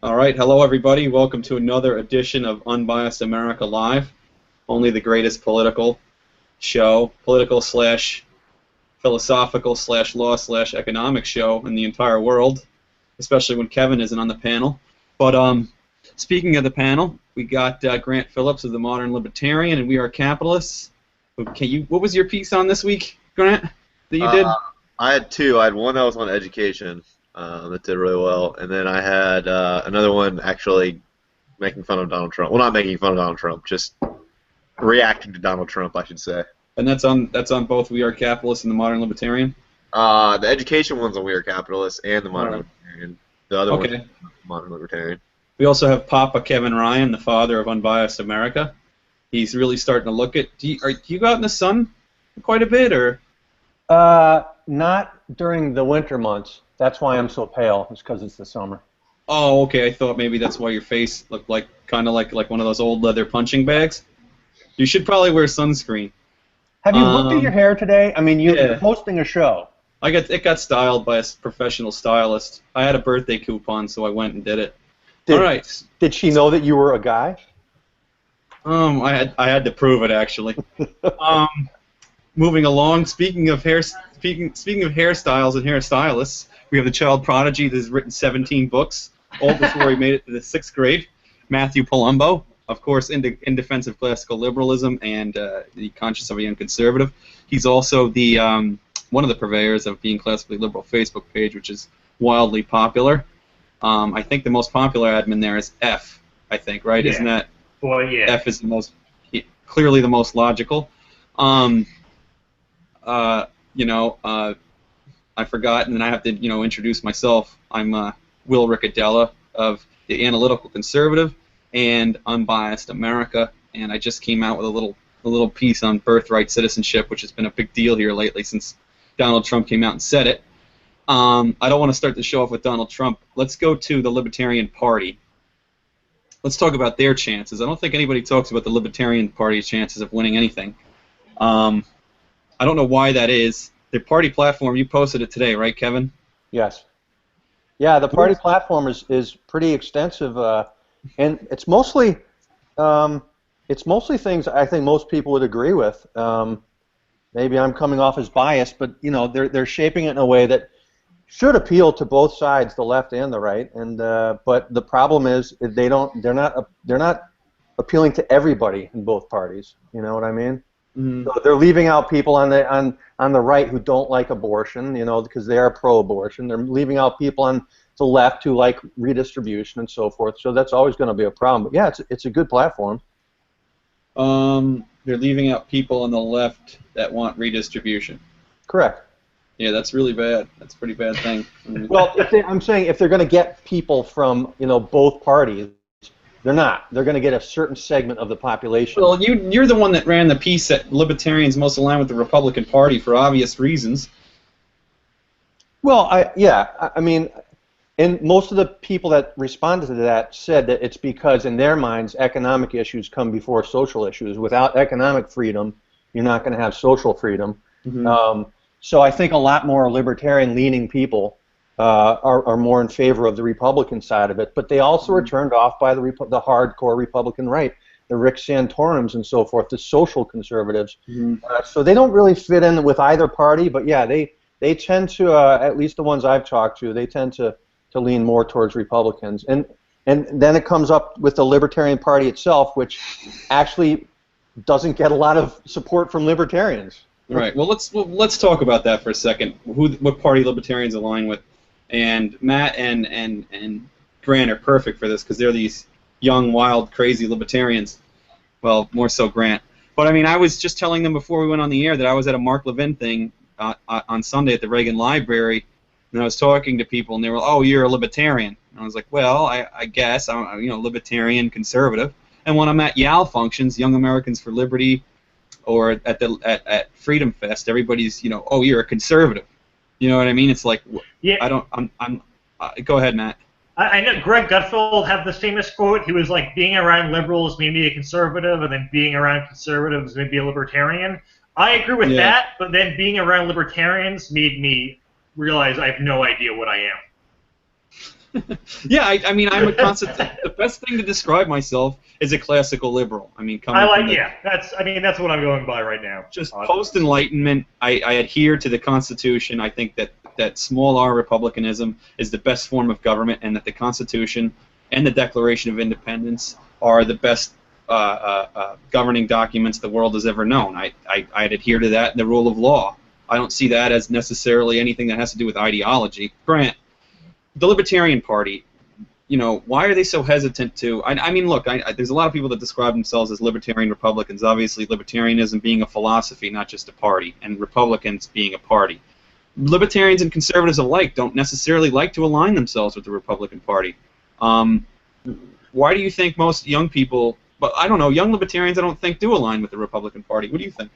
All right, hello everybody. Welcome to another edition of Unbiased America Live. Only the greatest political show, political slash philosophical slash law slash economic show in the entire world, especially when Kevin isn't on the panel. But speaking of the panel, we got Grant Phillips of the Modern Libertarian, and we are capitalists. What was your piece on this week, Grant, that you did? I had two. I had one that was on education that did really well, and then I had another one actually making fun of Donald Trump. Well, not making fun of Donald Trump, just reacting to Donald Trump, I should say. And that's on both We Are Capitalists and the Modern Libertarian? The education one's on We Are Capitalists and the Modern Right. Libertarian. The other one's Modern Libertarian. We also have Papa Kevin Ryan, the father of Unbiased America. He's really starting to look at. Do you go out in the sun quite a bit, or? Not during the winter months. That's why I'm so pale. It's because it's the summer. Oh, okay. I thought maybe that's why your face looked like kind of like one of those old leather punching bags. You should probably wear sunscreen. Have you looked at your hair today? I mean, you're hosting a show. It got styled by a professional stylist. I had a birthday coupon, so I went and did it. All right. Did she know that you were a guy? I had to prove it actually. Moving along. Speaking of hairstyles and hairstylists, we have the child prodigy that has written 17 books, all before he made it to the 6th grade. Matthew Palumbo, of course, in defense of classical liberalism and the conscience of a young conservative. He's also the one of the purveyors of Being Classically Liberal Facebook page, which is wildly popular. I think the most popular admin there is F. I think, right? Yeah. Isn't that? Well, yeah. F is clearly the most logical. I forgot, and then I have to, introduce myself. I'm Will Riccadella of the Analytical Conservative and Unbiased America, and I just came out with a little piece on birthright citizenship, which has been a big deal here lately since Donald Trump came out and said it. I don't want to start the show off with Donald Trump. Let's go to the Libertarian Party. Let's talk about their chances. I don't think anybody talks about the Libertarian Party's chances of winning anything. I don't know why that is. Their party platform, you posted it today, right, Kevin? Yes. Yeah, the party platform is pretty extensive, and it's mostly things I think most people would agree with. Maybe I'm coming off as biased, but they're shaping it in a way that should appeal to both sides, the left and the right. And but the problem is they're not appealing to everybody in both parties. You know what I mean? So they're leaving out people on the right who don't like abortion, because they are pro-abortion. They're leaving out people on the left who like redistribution and so forth. So that's always going to be a problem. But yeah, it's a good platform. They're leaving out people on the left that want redistribution. Correct. Yeah, that's really bad. That's a pretty bad thing. Well, I'm saying if they're going to get people from both parties. They're not. They're going to get a certain segment of the population. Well, you're the one that ran the piece that libertarians most align with the Republican Party for obvious reasons. Well, I mean, and most of the people that responded to that said that it's because in their minds economic issues come before social issues. Without economic freedom, you're not going to have social freedom. Mm-hmm. So I think a lot more libertarian-leaning people are more in favor of the Republican side of it, but they also are turned off by the hardcore Republican right, the Rick Santorums and so forth, the social conservatives. So they don't really fit in with either party, but yeah, they tend to, at least the ones I've talked to, they tend to lean more towards Republicans. And then it comes up with the Libertarian Party itself, which actually doesn't get a lot of support from libertarians. Right. Well, let's talk about that for a second. What party libertarians align with? And Matt and Grant are perfect for this because they're these young, wild, crazy libertarians. Well, more so Grant. But I mean, I was just telling them before we went on the air that I was at a Mark Levin thing on Sunday at the Reagan Library, and I was talking to people, and they were, "Oh, you're a libertarian." And I was like, "Well, I guess I'm, libertarian, conservative." And when I'm at YAL functions, Young Americans for Liberty, or at Freedom Fest, everybody's, "Oh, you're a conservative." You know what I mean? It's like, yeah. Go ahead, Matt. I know Greg Gutfeld had this famous quote. He was like, being around liberals made me a conservative, and then being around conservatives made me a libertarian. I agree with that, but then being around libertarians made me realize I have no idea what I am. Yeah, I mean, I'm a the best thing to describe myself is a classical liberal. I mean, coming from that's what I'm going by right now. just post-Enlightenment, I adhere to the Constitution. I think that small r republicanism is the best form of government, and that the Constitution and the Declaration of Independence are the best governing documents the world has ever known. I'd adhere to that and the rule of law. I don't see that as necessarily anything that has to do with ideology. Grant, the Libertarian Party, why are they so hesitant to? I mean, look, there's a lot of people that describe themselves as Libertarian Republicans. Obviously, Libertarianism being a philosophy, not just a party, and Republicans being a party. Libertarians and conservatives alike don't necessarily like to align themselves with the Republican Party. Why do you think most young people, but I don't know, young libertarians I don't think do align with the Republican Party? What do you think?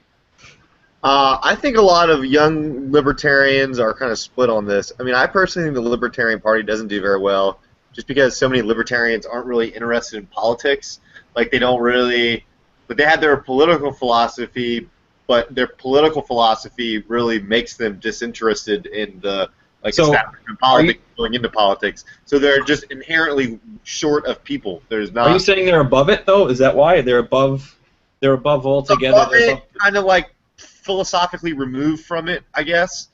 I think a lot of young libertarians are kind of split on this. I mean, I personally think the Libertarian Party doesn't do very well, just because so many libertarians aren't really interested in politics. Like, they don't really, but they have their political philosophy, but their political philosophy really makes them disinterested in the establishment politics, going into politics. So they're just inherently short of people. There's not. Are you saying they're above it though? Is that why they're above? They're above altogether. Above it, kind of like philosophically removed from it, I guess.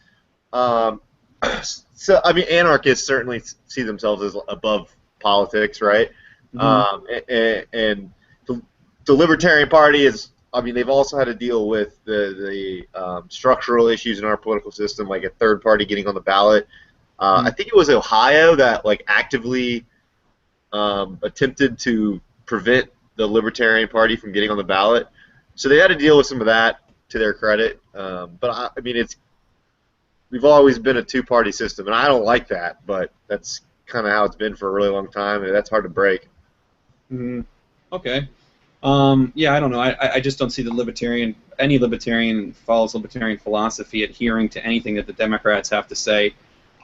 So I mean, anarchists certainly see themselves as above politics, right? Mm-hmm. And the Libertarian Party is. I mean, they've also had to deal with the structural issues in our political system, like a third party getting on the ballot. I think it was Ohio that actively attempted to prevent the Libertarian Party from getting on the ballot. So they had to deal with some of that, to their credit. But I mean, we've always been a two-party system, and I don't like that. But that's kind of how it's been for a really long time, and that's hard to break. Mm-hmm. Okay. Yeah, I don't know. I just don't see any libertarian follows libertarian philosophy adhering to anything that the Democrats have to say.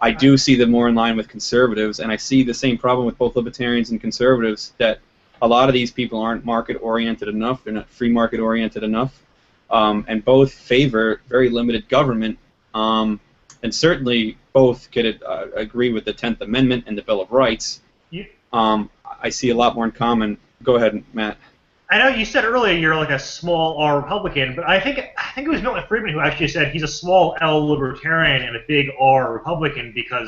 I do see them more in line with conservatives, and I see the same problem with both libertarians and conservatives, that a lot of these people aren't market-oriented enough, they're not free market-oriented enough, and both favor very limited government, and certainly both could agree with the 10th Amendment and the Bill of Rights. I see a lot more in common. Go ahead, Matt. I know you said earlier you're like a small R Republican, but I think it was Milton Friedman who actually said he's a small L Libertarian and a big R Republican, because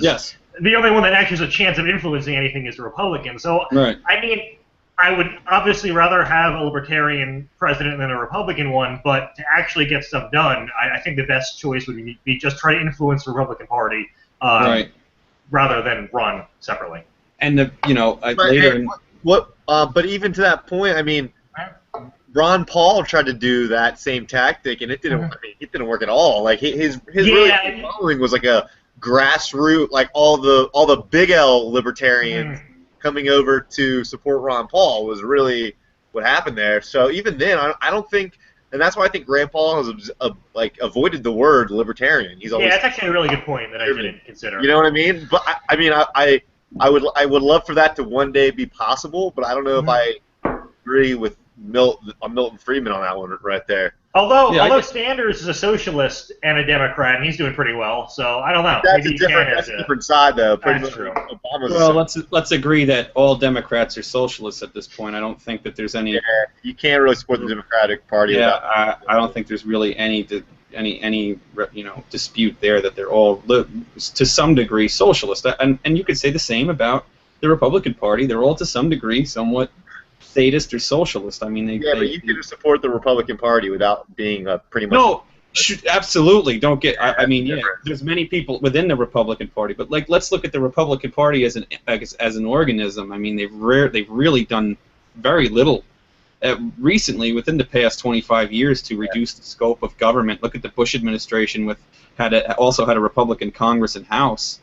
the only one that actually has a chance of influencing anything is the Republican. So, right. I mean, I would obviously rather have a Libertarian president than a Republican one, but to actually get stuff done, I think the best choice would be just try to influence the Republican Party rather than run separately. And later... But even to that point, I mean, Ron Paul tried to do that same tactic, and it didn't. I mean, it didn't work at all. Like his really following was like a grassroots, like all the big L libertarians coming over to support Ron Paul was really what happened there. So even then, I don't think, and that's why I think Rand Paul has avoided the word libertarian. He's always that's actually a really good point that I didn't consider. You know what I mean? But I would love for that to one day be possible, but I don't know if I agree with Milton Friedman on that one right there. Although Sanders is a socialist and a Democrat, and he's doing pretty well, so I don't know. That's a different side, though. That's true. Well, let's agree that all Democrats are socialists at this point. I don't think that there's any. Yeah, you can't really support the Democratic Party. Yeah, I don't think there's really any dispute there that they're all to some degree socialist, and you could say the same about the Republican Party. They're all to some degree somewhat statist or socialist. I mean, but you can support the Republican Party without being pretty much. No, absolutely. Don't get. I mean, there's many people within the Republican Party, but let's look at the Republican Party as an organism. I mean, they've really done very little. Recently, within the past 25 years, to reduce the scope of government. Look at the Bush administration, also had a Republican Congress and House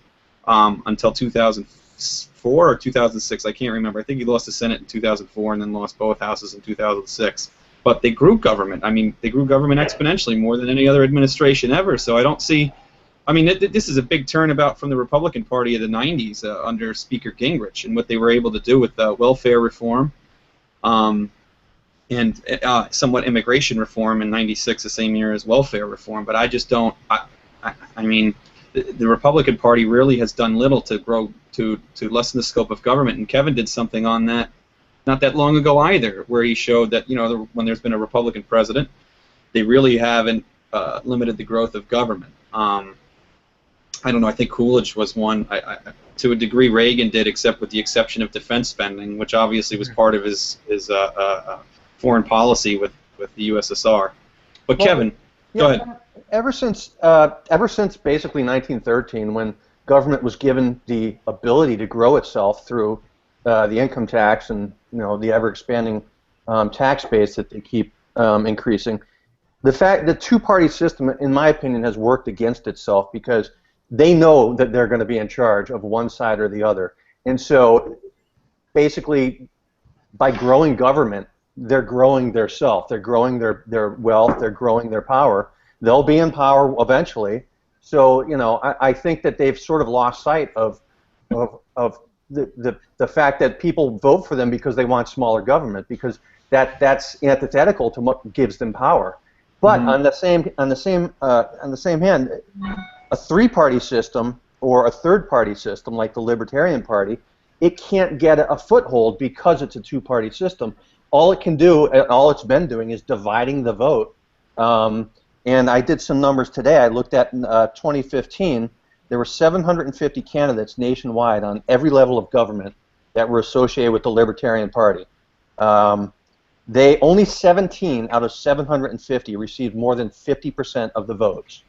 until 2004 or 2006. I can't remember. I think he lost the Senate in 2004 and then lost both houses in 2006. But they grew government. I mean, they grew government exponentially more than any other administration ever. So I don't see. I mean, this is a big turnabout from the Republican Party of the 90s under Speaker Gingrich and what they were able to do with welfare reform. And somewhat immigration reform in '96, the same year as welfare reform. But I just don't. I mean, the Republican Party really has done little to grow to lessen the scope of government. And Kevin did something on that not that long ago either, where he showed that when there's been a Republican president, they really haven't limited the growth of government. I don't know. I think Coolidge was one. To a degree, Reagan did, except with the exception of defense spending, which obviously was part of his foreign policy with the USSR. But well, Kevin, go ahead. Ever since basically 1913, when government was given the ability to grow itself through the income tax and the ever expanding tax base that they keep increasing, the two-party system, in my opinion, has worked against itself because they know that they're going to be in charge of one side or the other. And so basically, by growing government, they're growing their self, they're growing their wealth, they're growing their power. They'll be in power eventually. So, I think that they've sort of lost sight of the fact that people vote for them because they want smaller government, because that's antithetical to what gives them power. But on the same hand, a three-party system or a third-party system like the Libertarian Party, it can't get a foothold because it's a two-party system. All it can do, all it's been doing, is dividing the vote. And I did some numbers today. I looked at 2015. There were 750 candidates nationwide on every level of government that were associated with the Libertarian Party. Only 17 out of 750 received more than 50% of the votes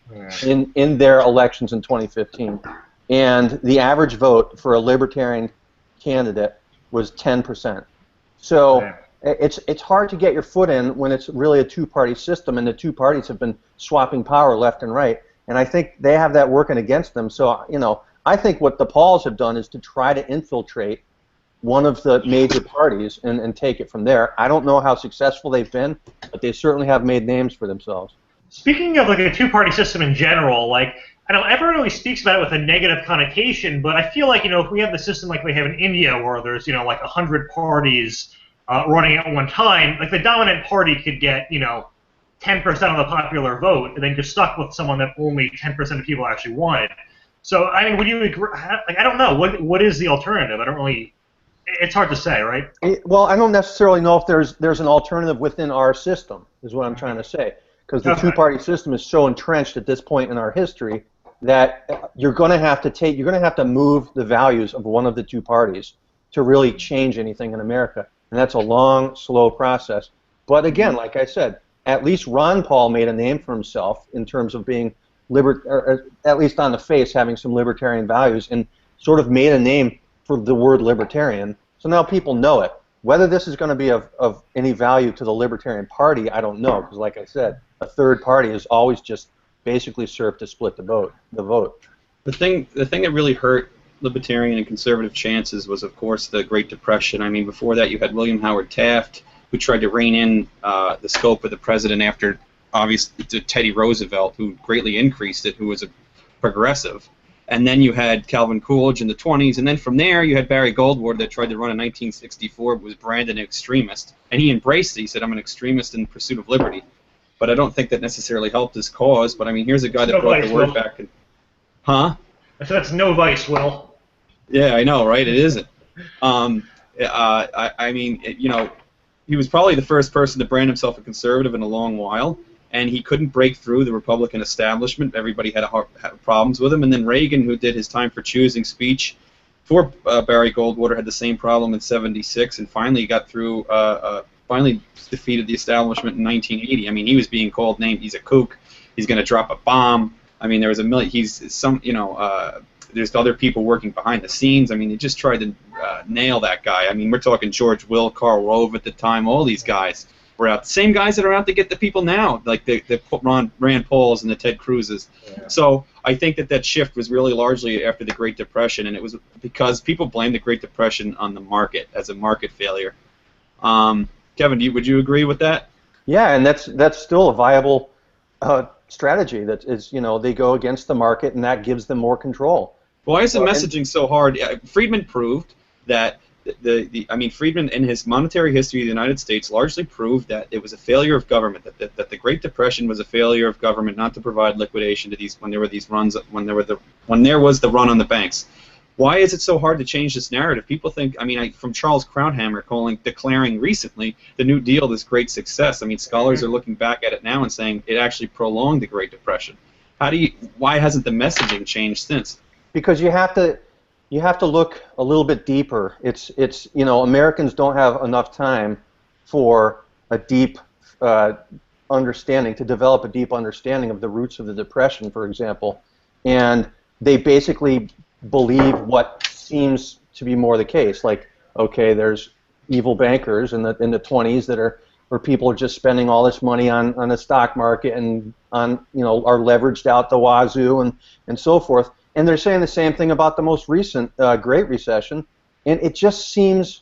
in their elections in 2015. And the average vote for a Libertarian candidate was 10%. So it's hard to get your foot in when it's really a two-party system, and the two parties have been swapping power left and right. And I think they have that working against them. So, I think what the Pauls have done is to try to infiltrate one of the major parties and take it from there. I don't know how successful they've been, but they certainly have made names for themselves. Speaking of a two-party system in general, I know everyone always speaks about it with a negative connotation, but I feel like, if we have the system like we have in India where there's, 100 parties running at one time, the dominant party could get, 10% of the popular vote, and then you're stuck with someone that only 10% of people actually wanted. So, would you agree? I don't know. What is the alternative? I don't really. It's hard to say, right? Well, I don't necessarily know if there's an alternative within our system, is what I'm trying to say. Because the two-party system is so entrenched at this point in our history that you're going to have to move the values of one of the two parties to really change anything in America. And that's a long, slow process. But again, like I said, at least Ron Paul made a name for himself in terms of being or at least on the face, having some libertarian values, and sort of made a name for the word libertarian. So now people know it. Whether this is going to be of any value to the Libertarian Party, I don't know, because like I said, a third party has always just basically served to split the vote. The thing that really hurt libertarian and conservative chances was, of course, the Great Depression. I mean, before that, you had William Howard Taft, who tried to rein in the scope of the president after, obviously, Teddy Roosevelt, who greatly increased it, who was a progressive. And then you had Calvin Coolidge in the 20s, and then from there you had Barry Goldwater that tried to run in 1964, was branded an extremist, and he embraced it. He said, "I'm an extremist in pursuit of liberty." But I don't think that necessarily helped his cause. But I mean, here's a guy that brought the word back. Huh? So that's no vice, Will. Yeah, I know, right? It isn't. I mean, he was probably the first person to brand himself a conservative in a long while. And he couldn't break through the Republican establishment. Everybody had problems with him. And then Reagan, who did his time for choosing speech for Barry Goldwater, had the same problem in '76, and finally got through. Finally defeated the establishment in 1980. I mean, he was being called names. He's a kook. He's going to drop a bomb. I mean, there was a million. There's other people working behind the scenes. I mean, they just tried to nail that guy. I mean, we're talking George Will, Karl Rove at the time. All these guys were out. The same guys that are out to get the people now, like the Rand Pauls and the Ted Cruzes. Yeah. So I think that shift was really largely after the Great Depression, and it was because people blamed the Great Depression on the market as a market failure. Kevin, would you agree with that? Yeah, and that's still a viable strategy. That is, they go against the market, and that gives them more control. Why is the messaging so hard? Friedman proved that I mean, Friedman, in his monetary history of the United States, largely proved that it was a failure of government. That the Great Depression was a failure of government not to provide liquidation to these when there were these runs when there was the run on the banks. Why is it so hard to change this narrative? People think, I mean, from Charles Krauthammer declaring recently the New Deal this great success. I mean, scholars are looking back at it now and saying it actually prolonged the Great Depression. Why hasn't the messaging changed since? Because you have to look a little bit deeper. It's Americans don't have enough time for a deep understanding, to develop a deep understanding of the roots of the Depression, for example, and they basically believe what seems to be more the case. Like, okay, there's evil bankers in the 20s where people are just spending all this money on the stock market and are leveraged out the wazoo and so forth. And they're saying the same thing about the most recent Great Recession, and it just seems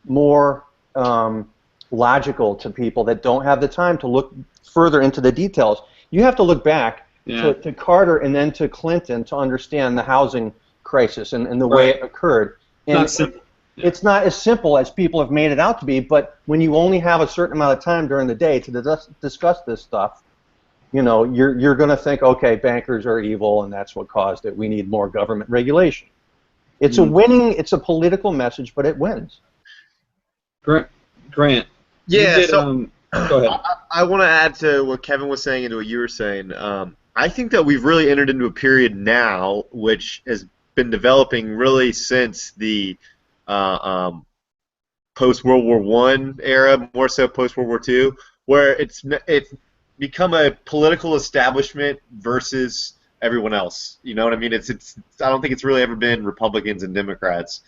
more logical to people that don't have the time to look further into the details. You have to look back to Carter and then to Clinton to understand the housing crisis and the way it occurred. And it's not as simple as people have made it out to be, but when you only have a certain amount of time during the day to discuss this stuff, you're going to think, okay, bankers are evil and that's what caused it. We need more government regulation. It's it's a political message, but it wins. Grant. Yeah, go ahead. I want to add to what Kevin was saying and to what you were saying. I think that we've really entered into a period now which has been developing really since the post-World War I era, more so post-World War II, where it's become a political establishment versus everyone else. You know what I mean? I don't think it's really ever been Republicans and Democrats.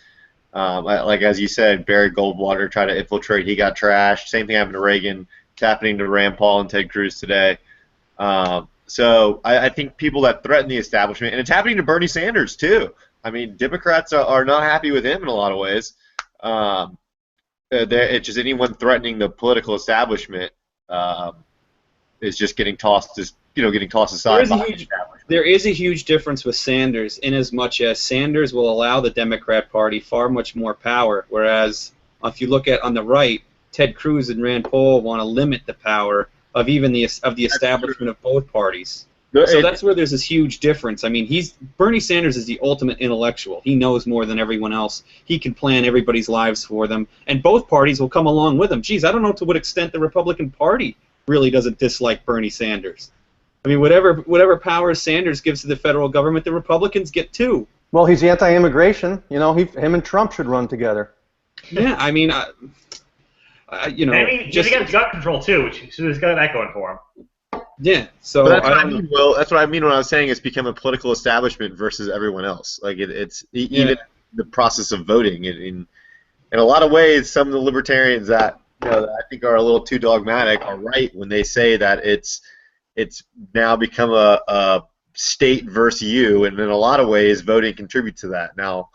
Like as you said, Barry Goldwater tried to infiltrate. He got trashed. Same thing happened to Reagan. It's happening to Rand Paul and Ted Cruz today. So I think people that threaten the establishment, and it's happening to Bernie Sanders too. I mean, Democrats are not happy with him in a lot of ways. It's just anyone threatening the political establishment is just getting tossed aside. There is a huge difference with Sanders, in as much as Sanders will allow the Democrat Party far much more power, whereas if you look at on the right, Ted Cruz and Rand Paul want to limit the power of even the establishment of both parties. So that's where there's this huge difference. I mean, Bernie Sanders is the ultimate intellectual. He knows more than everyone else. He can plan everybody's lives for them, and both parties will come along with him. Geez, I don't know to what extent the Republican Party really doesn't dislike Bernie Sanders. I mean, whatever power Sanders gives to the federal government, the Republicans get too. Well, he's anti-immigration. Him and Trump should run together. Yeah, I mean, he's got gun control too, so he's got that going for him. Yeah, so that's what I mean when I was saying it's become a political establishment versus everyone else. Like even the process of voting. In a lot of ways, some of the libertarians that I think are a little too dogmatic are right when they say that it's now become a state versus you, and in a lot of ways, voting contributes to that. Now,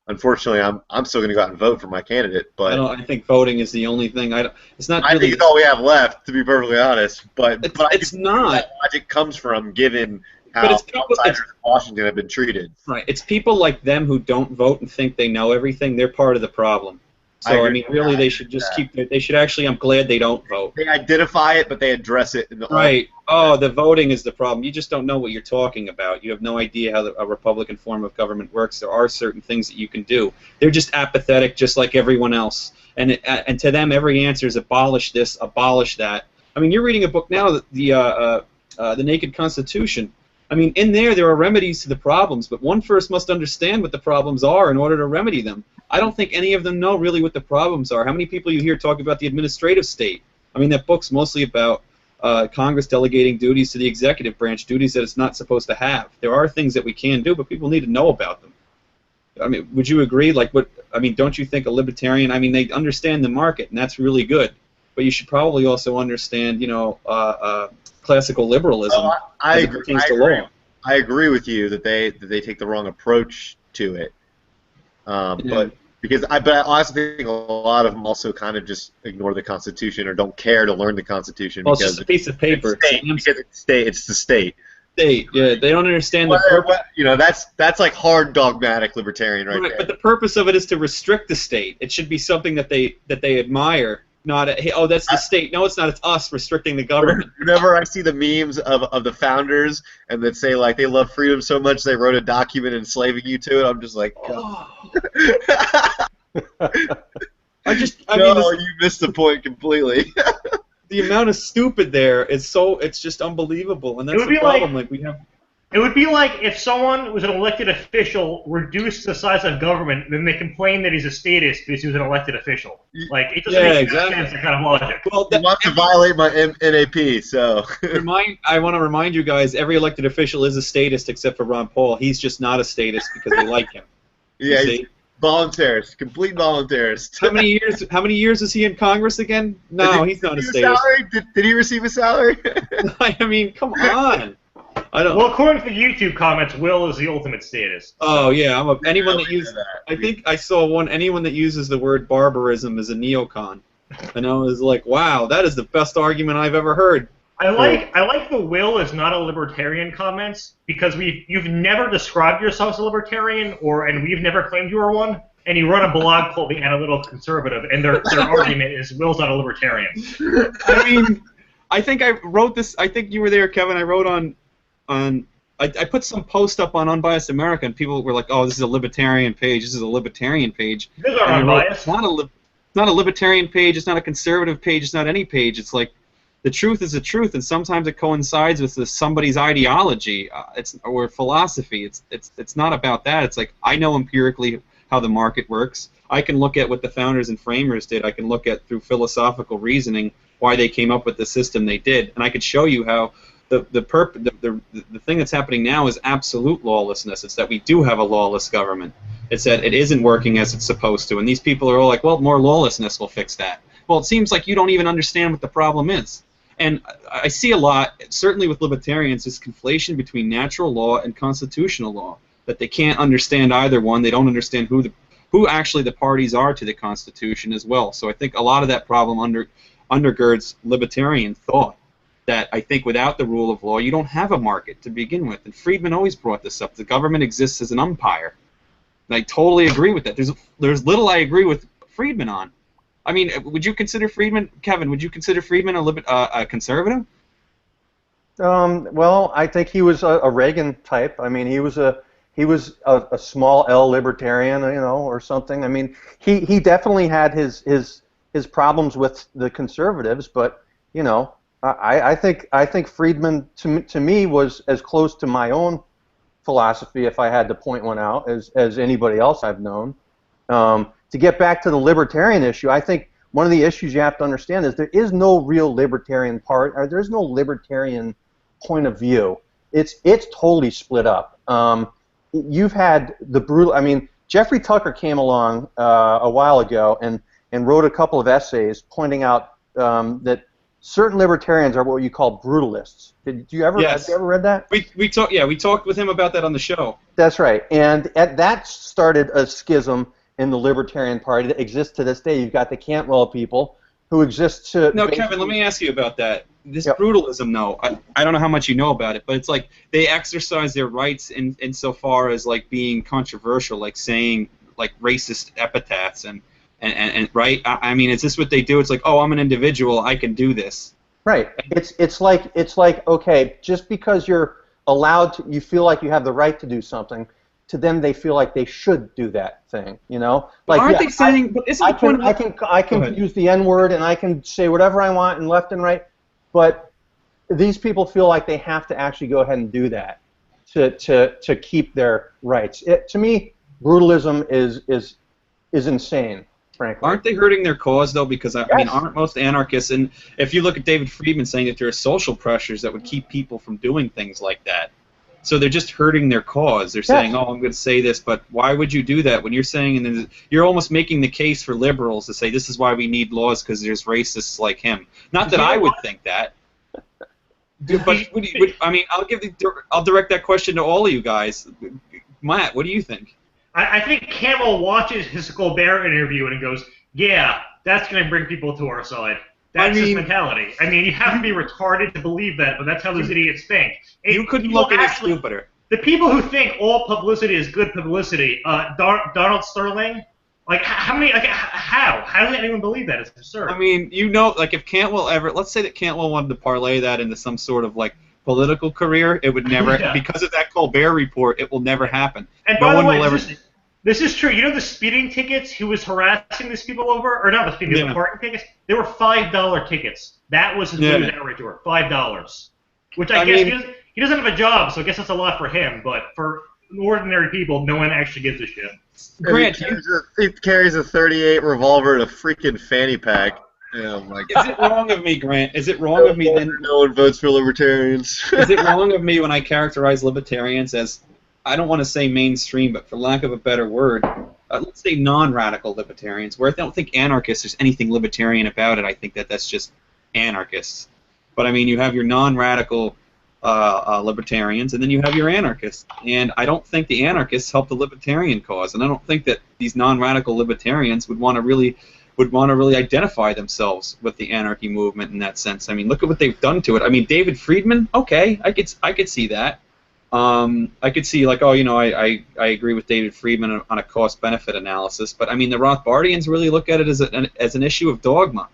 unfortunately, I'm still going to go out and vote for my candidate, but I think voting is the only thing. It's not. I think it's all we have left, to be perfectly honest. But it's not. That logic comes from given how outsiders in Washington have been treated. Right. It's people like them who don't vote and think they know everything. They're part of the problem. So I mean, really, they should just keep. They should actually. I'm glad they don't vote. They identify it, but they address it. Right. Oh, the voting is the problem. You just don't know what you're talking about. You have no idea how a Republican form of government works. There are certain things that you can do. They're just apathetic, just like everyone else. And to them, every answer is abolish this, abolish that. I mean, you're reading a book now, the Naked Constitution. I mean, in there are remedies to the problems, but one first must understand what the problems are in order to remedy them. I don't think any of them know really what the problems are. How many people you hear talk about the administrative state? I mean, that book's mostly about Congress delegating duties to the executive branch, duties that it's not supposed to have. There are things that we can do, but people need to know about them. I mean, would you agree? Don't you think a libertarian? I mean, they understand the market, and that's really good. But you should probably also understand, classical liberalism. I agree with you that they take the wrong approach to it. But I also think a lot of them also kind of just ignore the Constitution or don't care to learn the Constitution. Well, it's just a piece of paper. It's the state. state. Yeah, they don't understand the purpose. You know, that's like hard dogmatic libertarian right there. But the purpose of it is to restrict the state. It should be something that they admire, not hey, oh, that's the state. No, it's not. It's us restricting the government. Whenever I see the memes of the founders and that say like they love freedom so much they wrote a document enslaving you to it, I'm just like, Oh. I mean, you missed the point completely. The amount of stupid there is it's just unbelievable, and that's the problem. Like we have. It would be like if someone was an elected official, reduced the size of government, then they complain that he's a statist because he was an elected official. Like, it doesn't make sense, that kind of logic. Well, he wants to violate my NAP, so... I want to remind you guys, every elected official is a statist except for Ron Paul. He's just not a statist because they like him. Yeah, he's voluntarist, complete voluntarist. How many years is he in Congress again? No, he's not a statist. Did he receive a salary? I mean, come on. I don't. Well, according to the YouTube comments, Will is the ultimate statist. Oh yeah, anyone that uses. I think I saw one. Anyone that uses the word barbarism is a neocon, and I was like, wow, that is the best argument I've ever heard. I like the Will is not a libertarian comments because you've never described yourself as a libertarian and we've never claimed you are one. And you run a blog called The Analytical Conservative, and their argument is Will's not a libertarian. I mean, I think I wrote this. I think you were there, Kevin. I wrote on. I put some post up on Unbiased America, and people were like, "Oh, this is a libertarian page. This is a libertarian page." These are unbiased. It's not a libertarian page. It's not a conservative page. It's not any page. It's like the truth is the truth, and sometimes it coincides with somebody's ideology, or philosophy. It's not about that. It's like I know empirically how the market works. I can look at what the founders and framers did. I can look at through philosophical reasoning why they came up with the system they did, and I could show you how. The thing that's happening now is absolute lawlessness. It's that we do have a lawless government. It's that it isn't working as it's supposed to. And these people are all like, well, more lawlessness will fix that. Well, it seems like you don't even understand what the problem is. And I see a lot, certainly with libertarians, this conflation between natural law and constitutional law, that they can't understand either one. They don't understand who actually the parties are to the Constitution as well. So I think a lot of that problem undergirds libertarian thought. That I think without the rule of law, you don't have a market to begin with. And Friedman always brought this up. The government exists as an umpire. And I totally agree with that. There's little I agree with Friedman on. I mean, would you consider Friedman, Kevin, would you consider Friedman a conservative? Well, I think he was a Reagan type. I mean, he was a small L libertarian, or something. I mean, he definitely had his problems with the conservatives, but, I think Friedman to me was as close to my own philosophy, if I had to point one out, as anybody else I've known. To get back to the libertarian issue, I think one of the issues you have to understand is there is no real libertarian part, or there's no libertarian point of view. It's totally split up. You've had the brutal. I mean, Jeffrey Tucker came along a while ago and wrote a couple of essays pointing out that. Certain libertarians are what you call brutalists. Have you ever read that? We talked with him about that on the show. That's right, and that started a schism in the Libertarian Party that exists to this day. You've got the Cantwell people who exist to. No, Kevin, let me ask you about that. This brutalism, though, I don't know how much you know about it, but it's like they exercise their rights insofar as like being controversial, like saying like racist epithets and right? I mean, is this what they do? It's like, oh, I'm an individual, I can do this. Right. It's like okay, just because you're allowed to, you feel like you have the right to do something. To them, they feel like they should do that thing. Like aren't they saying? But isn't the point I can use the N-word and I can say whatever I want and left and right, but these people feel like they have to actually go ahead and do that to keep their rights. To me, brutalism is insane. Frankly. Aren't they hurting their cause, though? Because, I mean, aren't most anarchists, and if you look at David Friedman saying that there are social pressures that would keep people from doing things like that, so they're just hurting their cause. They're saying, oh, I'm going to say this, but why would you do that when you're saying, and you're almost making the case for liberals to say this is why we need laws because there's racists like him. Not that I would think that. But, I mean, I'll direct that question to all of you guys. Matt, what do you think? I think Camel watches his Colbert interview and he goes, yeah, that's going to bring people to our side. That's his mentality. I mean, you have to be retarded to believe that, but that's how those idiots think. You couldn't look any stupider. The people who think all publicity is good publicity, Donald Sterling, like how does anyone believe that? It's absurd. I mean, like if Cantwell let's say that Cantwell wanted to parlay that into some sort of like political career, it would never, because of that Colbert report, it will never happen. And by the way, this is true. You know the speeding tickets he was harassing these people over? Or not the speeding, the parking tickets? They were $5 tickets. That was his news outreach tour. $5. Which I guess he doesn't have a job, so I guess that's a lot for him. But for ordinary people, no one actually gives a shit. Grant, he carries a .38 revolver and a freaking fanny pack. Oh my God. Is it wrong of me, Grant? Is it wrong of me then? No one votes for libertarians. Is it wrong of me when I characterize libertarians as, I don't want to say mainstream, but for lack of a better word, let's say non-radical libertarians, where I don't think anarchists, there's anything libertarian about it. I think that's just anarchists. But I mean, you have your non-radical libertarians, and then you have your anarchists. And I don't think the anarchists help the libertarian cause, and I don't think that these non-radical libertarians would want to really identify themselves with the anarchy movement in that sense. I mean, look at what they've done to it. I mean, David Friedman, okay, I could see that. I could see like, oh, you know, I agree with David Friedman on a cost-benefit analysis, but I mean, the Rothbardians really look at it as an issue of dogma.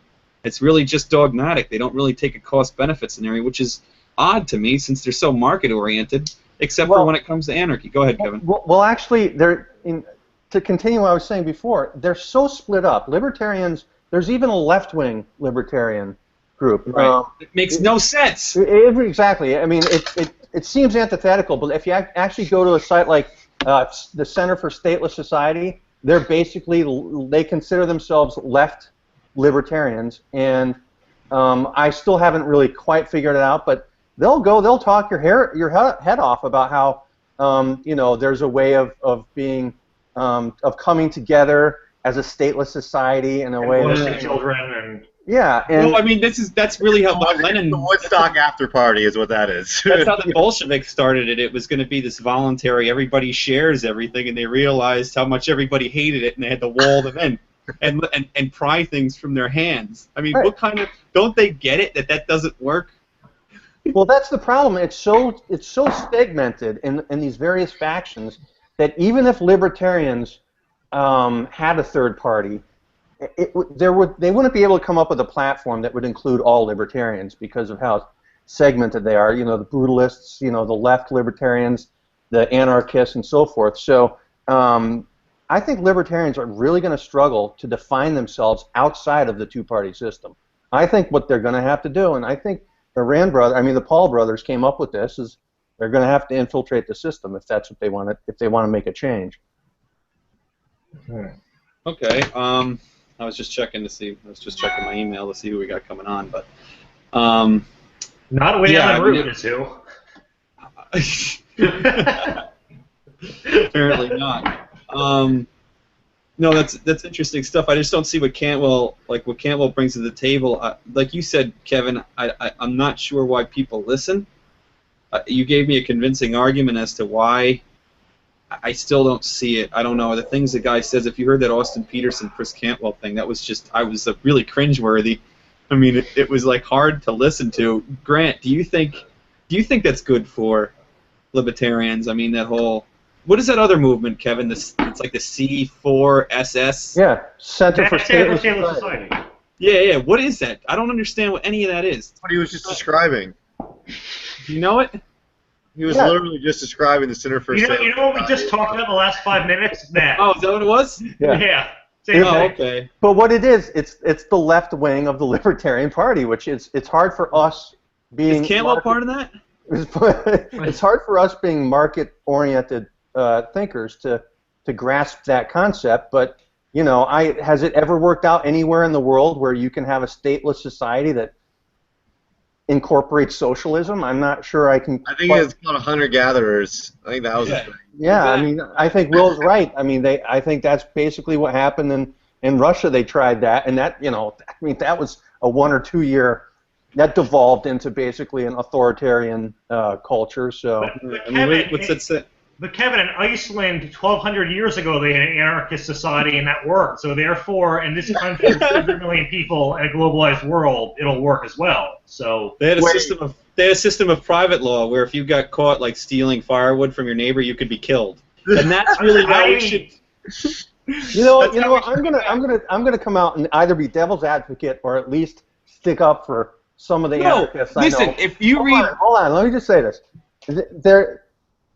It's really just dogmatic. They don't really take a cost-benefit scenario, which is odd to me since they're so market-oriented, except for when it comes to anarchy. Go ahead, Kevin. Well, actually, to continue what I was saying before, they're so split up. Libertarians, there's even a left-wing libertarian group. Right. It makes no sense. Exactly. I mean, it seems antithetical, but if you actually go to a site like the Center for Stateless Society, they're basically, they consider themselves left libertarians, and I still haven't really quite figured it out, but they'll talk your head off about how you know, there's a way of being of coming together as a stateless society in a way of children and and well, I mean, that's really how Lenin. The Woodstock after party is what that is. That's how the Bolsheviks started it. It was going to be this voluntary, everybody shares everything, and they realized how much everybody hated it, and they had to wall them in and pry things from their hands. I mean, what kind of, don't they get it that doesn't work? Well, that's the problem. It's so segmented in these various factions that even if libertarians had a third party, they wouldn't be able to come up with a platform that would include all libertarians because of how segmented they are. You know, the brutalists, you know, the left libertarians, the anarchists, and so forth. So I think libertarians are really going to struggle to define themselves outside of the two-party system. I think what they're going to have to do, and I think the Paul brothers came up with this, is they're going to have to infiltrate the system if that's what they want if they want to make a change. Okay. I was just checking my email to see who we got coming on, but not Wayne Allyn Root is who. Apparently not. No, that's interesting stuff. I just don't see what Cantwell brings to the table. Like you said, Kevin, I'm not sure why people listen. You gave me a convincing argument as to why. I still don't see it. I don't know. The things the guy says, if you heard that Austin Peterson, Chris Cantwell thing, that was just, I was really cringeworthy. I mean, it was like hard to listen to. Grant, do you think that's good for libertarians? I mean, that whole, what is that other movement, Kevin? It's like the C4SS? Yeah, Center for Stateless Society. Yeah. What is that? I don't understand what any of that is. What he was just describing. Do you know it? He was literally just describing the Center for Stateless. You know what we just talked about in the last 5 minutes? That. Oh, is that what it was? Yeah. Okay. But what it is, it's the left wing of the Libertarian Party, which it's hard for us being. Is Cantwell part of that? It's hard for us being market-oriented thinkers to grasp that concept. But you know, has it ever worked out anywhere in the world where you can have a stateless society that incorporates socialism? I'm not sure I can. I think it's called hunter-gatherers. I think that was the thing. Yeah, I mean, I think Will's right. I mean, I think that's basically what happened in Russia. They tried that, and that, you know, I mean, that was a 1 or 2 year. That devolved into basically an authoritarian culture. So, but Kevin, what's that say? But Kevin, in Iceland, 1,200 years ago, they had an anarchist society, and that worked. So therefore, in this country with 300 million people in a globalized world, it'll work as well. So they had a system of private law where if you got caught like stealing firewood from your neighbor, you could be killed. And that's really how we should. You know what? I'm gonna come out and either be devil's advocate or at least stick up for some of the anarchists. Listen, I know. if you Hold on, let me just say this.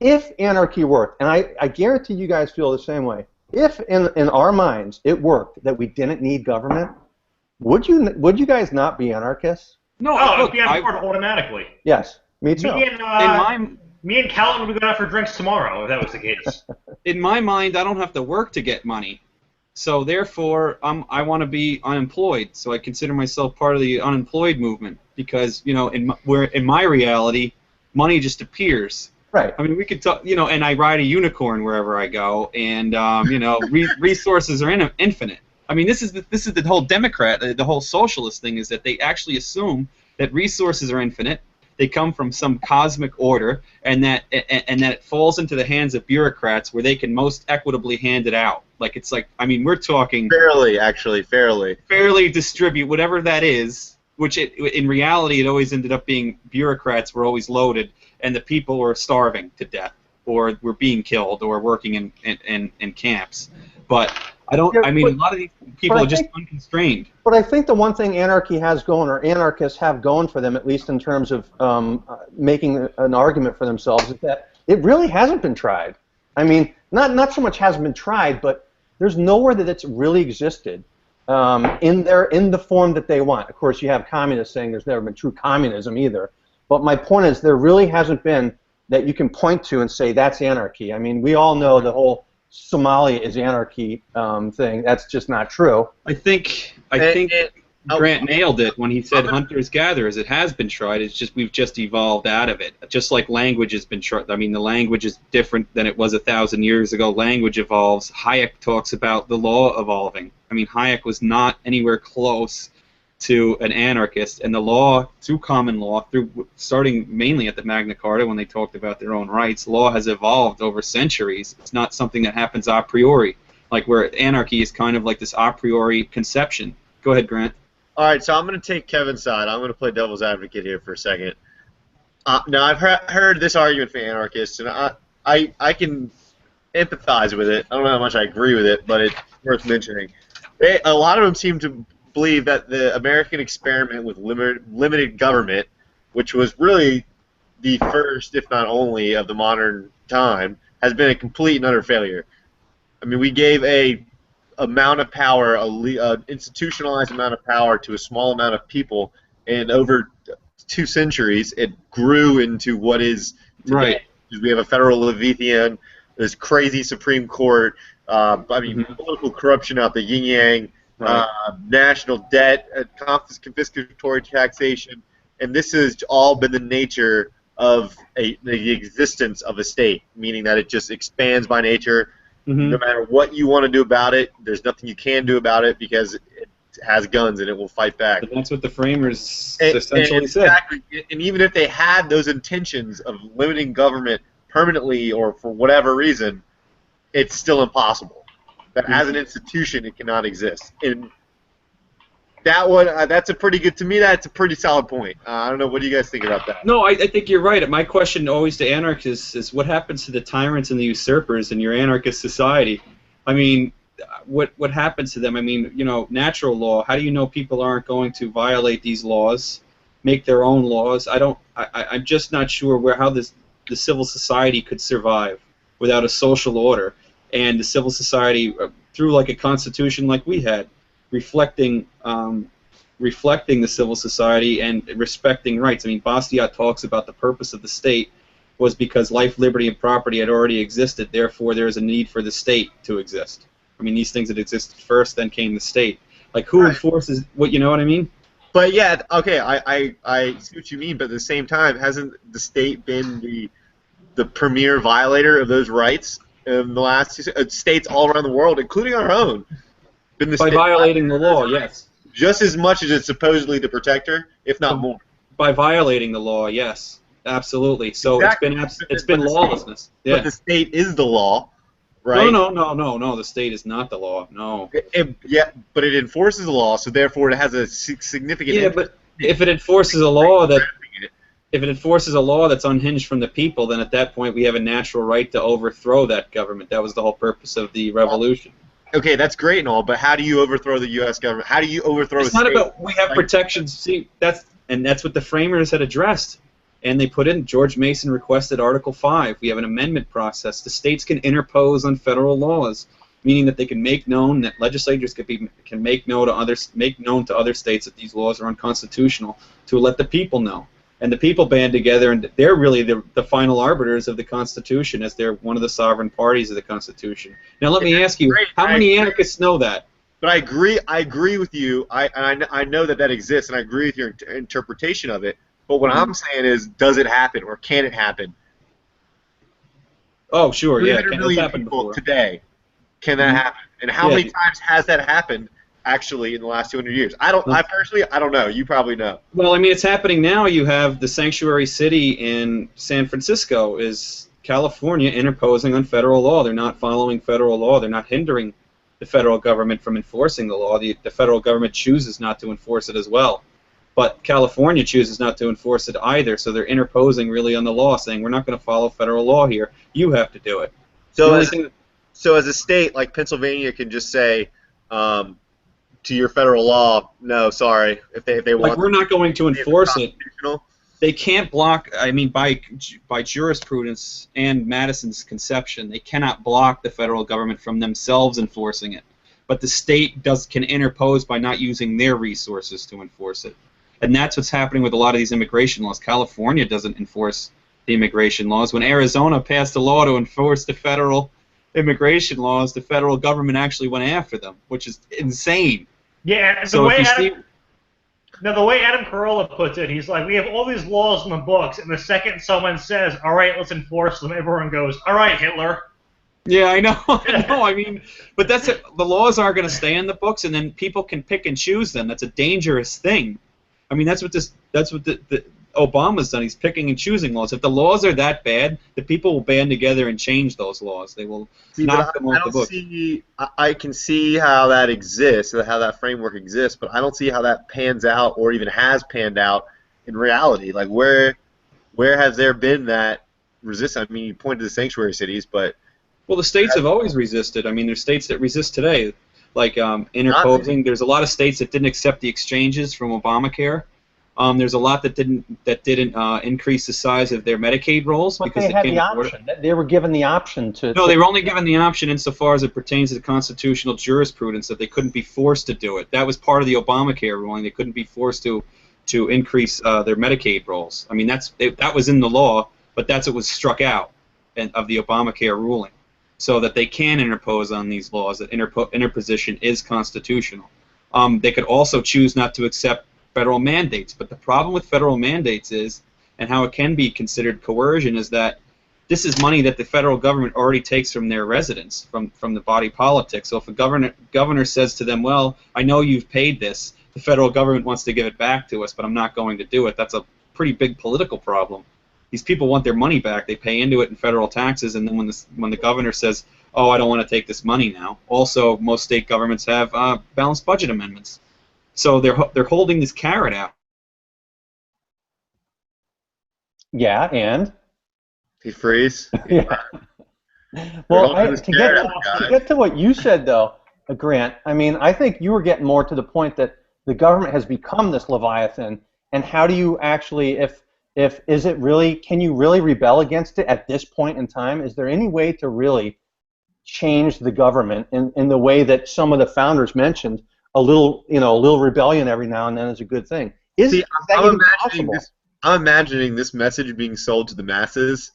If anarchy worked, and I guarantee you guys feel the same way, if in our minds it worked that we didn't need government, would you guys not be anarchists? No, look, be on board automatically. Yes, me too. Me and Calvin would go out for drinks tomorrow if that was the case. In my mind, I don't have to work to get money, so therefore I want to be unemployed. So I consider myself part of the unemployed movement because in my reality, money just appears. Right. I mean, we could talk, and I ride a unicorn wherever I go, and resources are infinite. I mean, this is the whole the whole socialist thing is that they actually assume that resources are infinite. They come from some cosmic order, and that it falls into the hands of bureaucrats where they can most equitably hand it out. We're talking fairly distribute whatever that is. Which in reality, it always ended up being bureaucrats were always loaded, and the people were starving to death, or were being killed, or working in camps. But a lot of these people are just unconstrained. But I think the one thing anarchy has going, or anarchists have going for them, at least in terms of making an argument for themselves, is that it really hasn't been tried. I mean, not so much hasn't been tried, but there's nowhere that it's really existed. In the form that they want. Of course, you have communists saying there's never been true communism either. But my point is there really hasn't been that you can point to and say that's anarchy. I mean, we all know the whole Somalia is anarchy thing. That's just not true. I think Grant nailed it when he said hunters-gatherers. It has been tried. It's just we've just evolved out of it. Just like language has been tried. I mean, the language is different than it was 1,000 years ago. Language evolves. Hayek talks about the law evolving. I mean, Hayek was not anywhere close to an anarchist, and the law, through common law, starting mainly at the Magna Carta when they talked about their own rights, law has evolved over centuries. It's not something that happens a priori, like where anarchy is kind of like this a priori conception. Go ahead, Grant. All right, so I'm going to take Kevin's side. I'm going to play devil's advocate here for a second. Now, I've heard this argument for anarchists, and I can empathize with it. I don't know how much I agree with it, but it's worth mentioning. A lot of them seem to believe that the American experiment with limited government, which was really the first, if not only, of the modern time, has been a complete and utter failure. I mean, we gave a amount of power, an institutionalized amount of power to a small amount of people, and over 2 centuries, it grew into what is today. Right. We have a federal Leviathan, this crazy Supreme Court, political corruption out the yin-yang, right. National debt, confiscatory taxation, and this has all been the nature of the existence of a state, meaning that it just expands by nature. Mm-hmm. No matter what you want to do about it, there's nothing you can do about it because it has guns and it will fight back. But that's what the framers essentially said. Exactly. And even if they had those intentions of limiting government permanently or for whatever reason, it's still impossible. That as an institution, it cannot exist. And that one, that's a pretty good, to me, that's a pretty solid point. I don't know, what do you guys think about that? No, I think you're right. My question always to anarchists is what happens to the tyrants and the usurpers in your anarchist society? I mean, what happens to them? I mean, natural law, how do you know people aren't going to violate these laws, make their own laws? I'm just not sure how the civil society could survive without a social order, and the civil society, through like a constitution like we had, reflecting the civil society and respecting rights. I mean, Bastiat talks about the purpose of the state was because life, liberty, and property had already existed. Therefore, there is a need for the state to exist. I mean, these things had existed first, then came the state. Like, who enforces what? You know what I mean? But yeah, okay, I see what you mean. But at the same time, hasn't the state been the premier violator of those rights in the last states all around the world, including our own? By violating the law, yes. Just as much as it's supposedly the protector, if not more. By violating the law, yes. Absolutely. So Exactly. it's been lawlessness. Yeah. But the state is the law, right? No. The state is not the law. No. Yeah, but it enforces the law, so therefore it has a significant. Yeah, but if it enforces a law that's unhinged from the people, then at that point we have a natural right to overthrow that government. That was the whole purpose of the revolution. Okay, that's great and all, but how do you overthrow the U.S. government? How do you overthrow? It's not about we have protections. See, that's what the framers had addressed, and they put in. George Mason requested Article 5. We have an amendment process. The states can interpose on federal laws, meaning that they can make known that legislatures can make known to other states that these laws are unconstitutional to let the people know. And the people band together, and they're really the final arbiters of the Constitution, as they're one of the sovereign parties of the Constitution. Now, let me ask you, how many anarchists know that? But I agree with you. I know that exists, and I agree with your interpretation of it. But what I'm saying is, does it happen, or can it happen? Oh, sure, yeah. 300 million people today. Can that happen? And how many times has that happened? Actually, in the last 200 years, I personally don't know. You probably know. Well, I mean, it's happening now. You have the sanctuary city in San Francisco is California interposing on federal law. They're not following federal law. They're not hindering the federal government from enforcing the law. The federal government chooses not to enforce it as well, but California chooses not to enforce it either. So they're interposing really on the law, saying we're not going to follow federal law here. You have to do it. So as a state like Pennsylvania can just say. To your federal law, no, sorry. If they want, like we're not going to enforce it. They can't block. I mean, by jurisprudence and Madison's conception, they cannot block the federal government from themselves enforcing it. But the state can interpose by not using their resources to enforce it, and that's what's happening with a lot of these immigration laws. California doesn't enforce the immigration laws. When Arizona passed a law to enforce the federal immigration laws, the federal government actually went after them, which is insane. Yeah, and the way Adam Carolla puts it, he's like, we have all these laws in the books, and the second someone says, all right, let's enforce them, everyone goes, all right, Hitler. Yeah, I know. I mean, but that's it. The laws are going to stay in the books, and then people can pick and choose them. That's a dangerous thing. I mean, that's what the Obama's done. He's picking and choosing laws. If the laws are that bad, the people will band together and change those laws. They will knock them off the books. I can see how that exists, how that framework exists, but I don't see how that pans out or even has panned out in reality. Like, where has there been that resistance? I mean, you point to the sanctuary cities, but... Well, the states have always resisted. I mean, there's states that resist today, like interposing. There's a lot of states that didn't accept the exchanges from Obamacare. There's a lot that didn't increase the size of their Medicaid rolls because they had the option. They were given the option to. No, they were only given the option insofar as it pertains to the constitutional jurisprudence that they couldn't be forced to do it. That was part of the Obamacare ruling. They couldn't be forced to increase their Medicaid rolls. I mean, that was in the law, but that's what was struck out of the Obamacare ruling, so that they can interpose on these laws. That interposition is constitutional. They could also choose not to accept federal mandates, but the problem with federal mandates is, and how it can be considered coercion, is that this is money that the federal government already takes from their residents, from the body politic. So if a governor says to them, well, I know you've paid this, the federal government wants to give it back to us, but I'm not going to do it, that's a pretty big political problem. These people want their money back. They pay into it in federal taxes, and then when the governor says, oh, I don't want to take this money now. Also, most state governments have balanced budget amendments. So they're holding this carrot out. Yeah, and? He freeze. Yeah. Well, to get to what you said, though, Grant, I mean, I think you were getting more to the point that the government has become this Leviathan, and how do you actually, is it really, can you really rebel against it at this point in time? Is there any way to really change the government in the way that some of the founders mentioned? A little rebellion every now and then is a good thing. Is that even possible? I'm imagining this message being sold to the masses.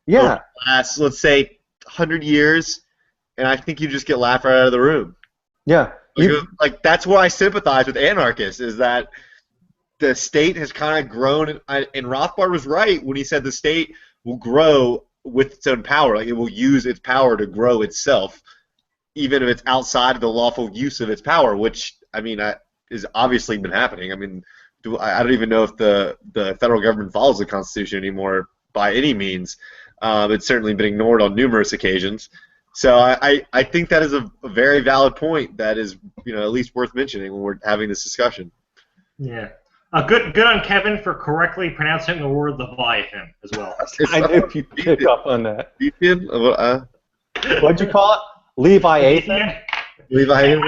Yeah. Over the last, let's say, 100 years, and I think you just get laughed right out of the room. Yeah. Like that's where I sympathize with anarchists, is that the state has kind of grown, and Rothbard was right when he said the state will grow with its own power. Like, it will use its power to grow itself, even if it's outside of the lawful use of its power, which, I mean, has obviously been happening. I mean, I don't even know if the federal government follows the Constitution anymore by any means. It's certainly been ignored on numerous occasions. So I think that is a very valid point that is, at least worth mentioning when we're having this discussion. Yeah. Good on Kevin for correctly pronouncing the word Leviathan as well. I knew you'd pick up on that. Leviathan? What'd you call it? Leviathan? Leviathan?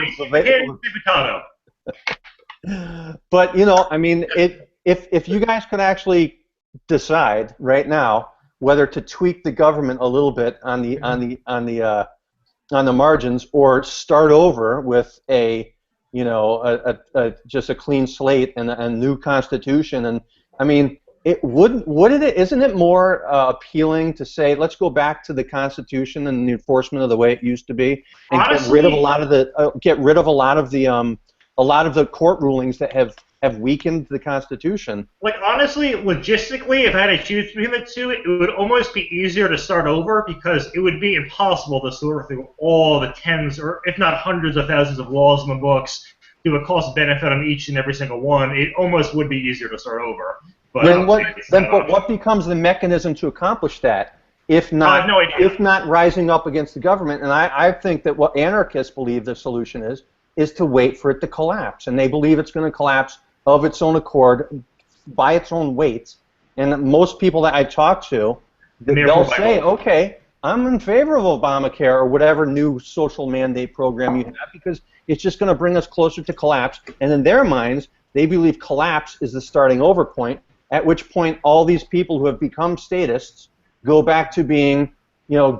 But I mean, if you guys could actually decide right now whether to tweak the government a little bit on the margins, or start over with just a clean slate and a new constitution, and I mean, isn't it more appealing to say, let's go back to the Constitution and the enforcement of the way it used to be, and honestly, get rid of a lot of the court rulings that have weakened the Constitution? Like, honestly, logistically, if I had to choose between the two, it would almost be easier to start over, because it would be impossible to sort through all the tens, or if not hundreds of thousands of laws in the books, do a cost-benefit on each and every single one. It almost would be easier to start over. But what becomes the mechanism to accomplish that, if not rising up against the government? And I think that what anarchists believe the solution is to wait for it to collapse, and they believe it's going to collapse of its own accord, by its own weight. And most people that I talk to, they'll say, okay, I'm in favor of Obamacare or whatever new social mandate program you have, because it's just going to bring us closer to collapse. And in their minds, they believe collapse is the starting over point, at which point all these people who have become statists go back to being,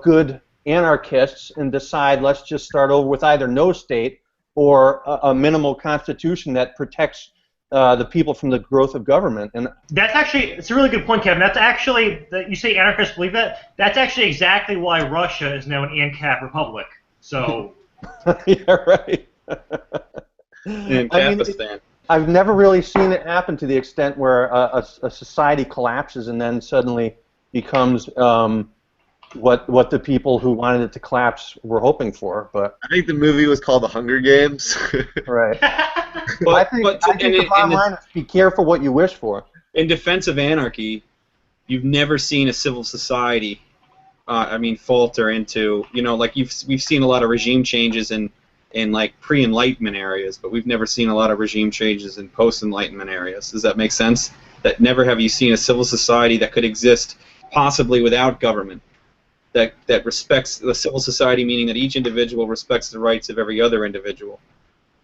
good anarchists, and decide, let's just start over with either no state or a minimal constitution that protects the people from the growth of government. And that's actually, it's a really good point, Kevin. That's actually, you say anarchists believe that? That's actually exactly why Russia is now an ANCAP republic. So. Yeah, right. And Pakistan. I've never really seen it happen to the extent where a society collapses and then suddenly becomes what the people who wanted it to collapse were hoping for. But I think the movie was called The Hunger Games. Right. I think the bottom line is be careful what you wish for. In defense of anarchy, you've never seen a civil society, falter into, like we've seen a lot of regime changes in like pre-Enlightenment areas, but we've never seen a lot of regime changes in post-Enlightenment areas. Does that make sense? That never have you seen a civil society that could exist possibly without government, that respects the civil society, meaning that each individual respects the rights of every other individual,